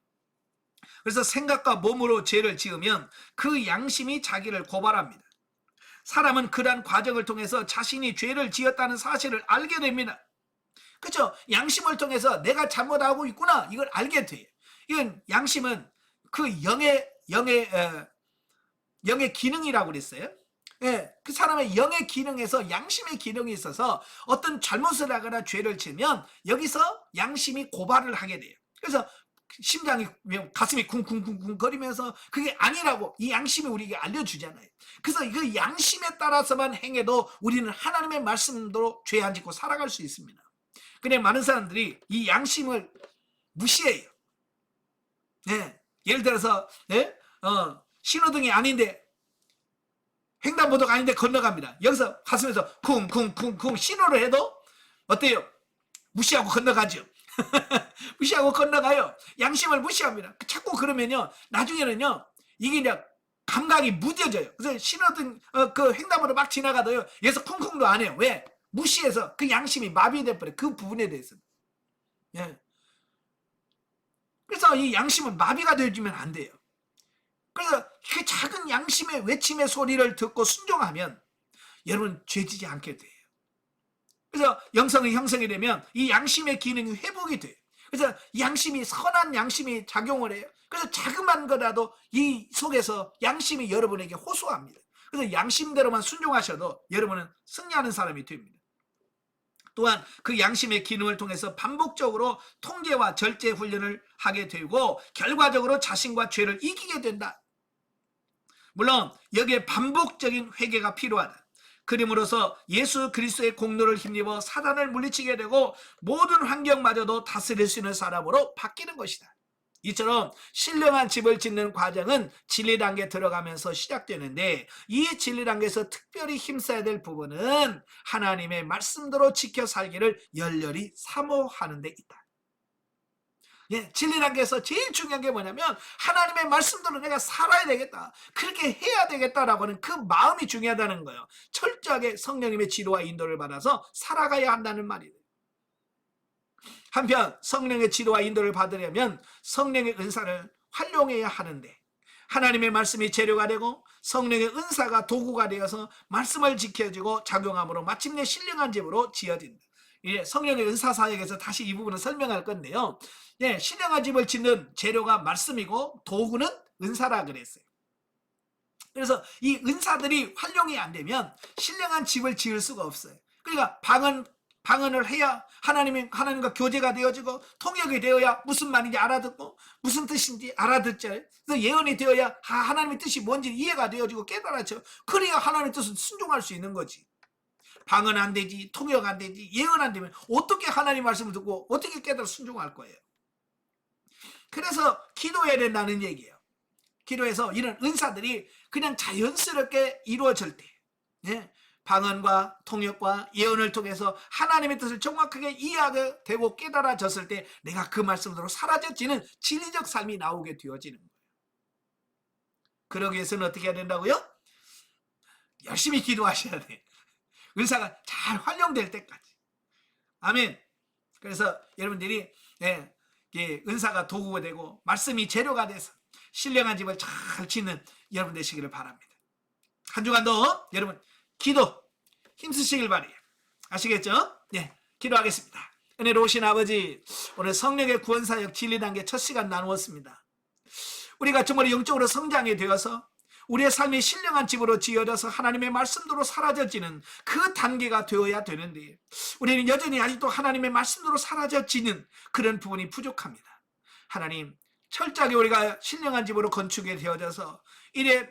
그래서 생각과 몸으로 죄를 지으면 그 양심이 자기를 고발합니다. 사람은 그러한 과정을 통해서 자신이 죄를 지었다는 사실을 알게 됩니다. 그렇죠? 양심을 통해서 내가 잘못하고 있구나 이걸 알게 돼요. 이건 양심은 그 영의 기능이라고 그랬어요. 예, 그 사람의 영의 기능에서 양심의 기능이 있어서 어떤 잘못을 하거나 죄를 지으면 여기서 양심이 고발을 하게 돼요. 그래서 심장이 가슴이 쿵쿵쿵쿵 거리면서 그게 아니라고 이 양심이 우리에게 알려주잖아요. 그래서 그 양심에 따라서만 행해도 우리는 하나님의 말씀대로 죄 안 짓고 살아갈 수 있습니다. 근데 많은 사람들이 이 양심을 무시해요. 네. 예를 들어서 신호등이 아닌데 횡단보도가 아닌데 건너갑니다. 여기서 가슴에서 쿵쿵쿵쿵 신호를 해도 어때요? 무시하고 건너가죠. 무시하고 건너가요. 양심을 무시합니다. 자꾸 그러면요 나중에는요 이게 이제 감각이 무뎌져요. 그래서 신호등 그 횡단보도 막 지나가도요 여기서 쿵쿵도 안 해요. 왜? 무시해서 그 양심이 마비돼 버려. 그 부분에 대해서. 예. 그래서 이 양심은 마비가 되어주면 안 돼요. 그래서 그 작은 양심의 외침의 소리를 듣고 순종하면 여러분 죄지지 않게 돼요. 그래서 영성이 형성이 되면 이 양심의 기능이 회복이 돼요. 그래서 양심이 선한 양심이 작용을 해요. 그래서 자그만 거라도 이 속에서 양심이 여러분에게 호소합니다. 그래서 양심대로만 순종하셔도 여러분은 승리하는 사람이 됩니다. 또한 그 양심의 기능을 통해서 반복적으로 통제와 절제 훈련을 하게 되고 결과적으로 자신과 죄를 이기게 된다. 물론 여기에 반복적인 회개가 필요하다. 그림으로써 예수 그리스도의 공로를 힘입어 사단을 물리치게 되고 모든 환경마저도 다스릴 수 있는 사람으로 바뀌는 것이다. 이처럼 신령한 집을 짓는 과정은 진리 단계에 들어가면서 시작되는데 이 진리 단계에서 특별히 힘써야 될 부분은 하나님의 말씀대로 지켜 살기를 열렬히 사모하는 데 있다. 예, 진리 단계에서 제일 중요한 게 뭐냐면 하나님의 말씀대로 내가 살아야 되겠다. 그렇게 해야 되겠다라고 하는 그 마음이 중요하다는 거예요. 철저하게 성령님의 지도와 인도를 받아서 살아가야 한다는 말이에요. 한편 성령의 지도와 인도를 받으려면 성령의 은사를 활용해야 하는데 하나님의 말씀이 재료가 되고 성령의 은사가 도구가 되어서 말씀을 지켜주고 작용함으로 마침내 신령한 집으로 지어진다. 예, 성령의 은사 사역에서 다시 이 부분을 설명할 건데요. 예, 신령한 집을 짓는 재료가 말씀이고 도구는 은사라 그랬어요. 그래서 이 은사들이 활용이 안 되면 신령한 집을 지을 수가 없어요. 그러니까 방은 방언을 해야 하나님과 교제가 되어지고 통역이 되어야 무슨 말인지 알아듣고 무슨 뜻인지 알아듣죠. 그래서 예언이 되어야 하나님의 뜻이 뭔지 이해가 되어지고 깨달아져. 그래야 하나님의 뜻을 순종할 수 있는 거지. 방언 안 되지, 통역 안 되지, 예언 안 되면 어떻게 하나님 말씀을 듣고 어떻게 깨달아 순종할 거예요. 그래서 기도해야 된다는 얘기예요. 기도해서 이런 은사들이 그냥 자연스럽게 이루어질 때, 네? 방언과 통역과 예언을 통해서 하나님의 뜻을 정확하게 이해하게 되고 깨달아졌을 때 내가 그 말씀으로 사라져지는 진리적 삶이 나오게 되어지는 거예요. 그러기 위해서는 어떻게 해야 된다고요? 열심히 기도하셔야 돼. 은사가 잘 활용될 때까지. 아멘. 그래서 여러분들이 은사가 도구가 되고 말씀이 재료가 돼서 신령한 집을 잘 짓는 여러분 되시기를 바랍니다. 한 주간도 여러분 기도 힘쓰시길 바래요. 아시겠죠? 네, 기도하겠습니다. 은혜로우신 아버지, 오늘 성령의 구원사역 진리단계 첫 시간 나누었습니다. 우리가 정말 영적으로 성장이 되어서 우리의 삶이 신령한 집으로 지어져서 하나님의 말씀대로 사라져지는 그 단계가 되어야 되는데 우리는 여전히 아직도 하나님의 말씀대로 사라져지는 그런 부분이 부족합니다. 하나님, 철저하게 우리가 신령한 집으로 건축이 되어져서 이래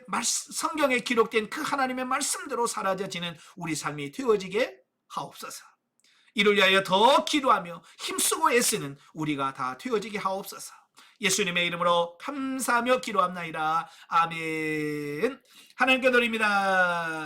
성경에 기록된 그 하나님의 말씀대로 사라져지는 우리 삶이 되어지게 하옵소서. 이를 위하여 더 기도하며 힘쓰고 애쓰는 우리가 다 되어지게 하옵소서. 예수님의 이름으로 감사하며 기도합나이다. 아멘. 하나님께 드립니다.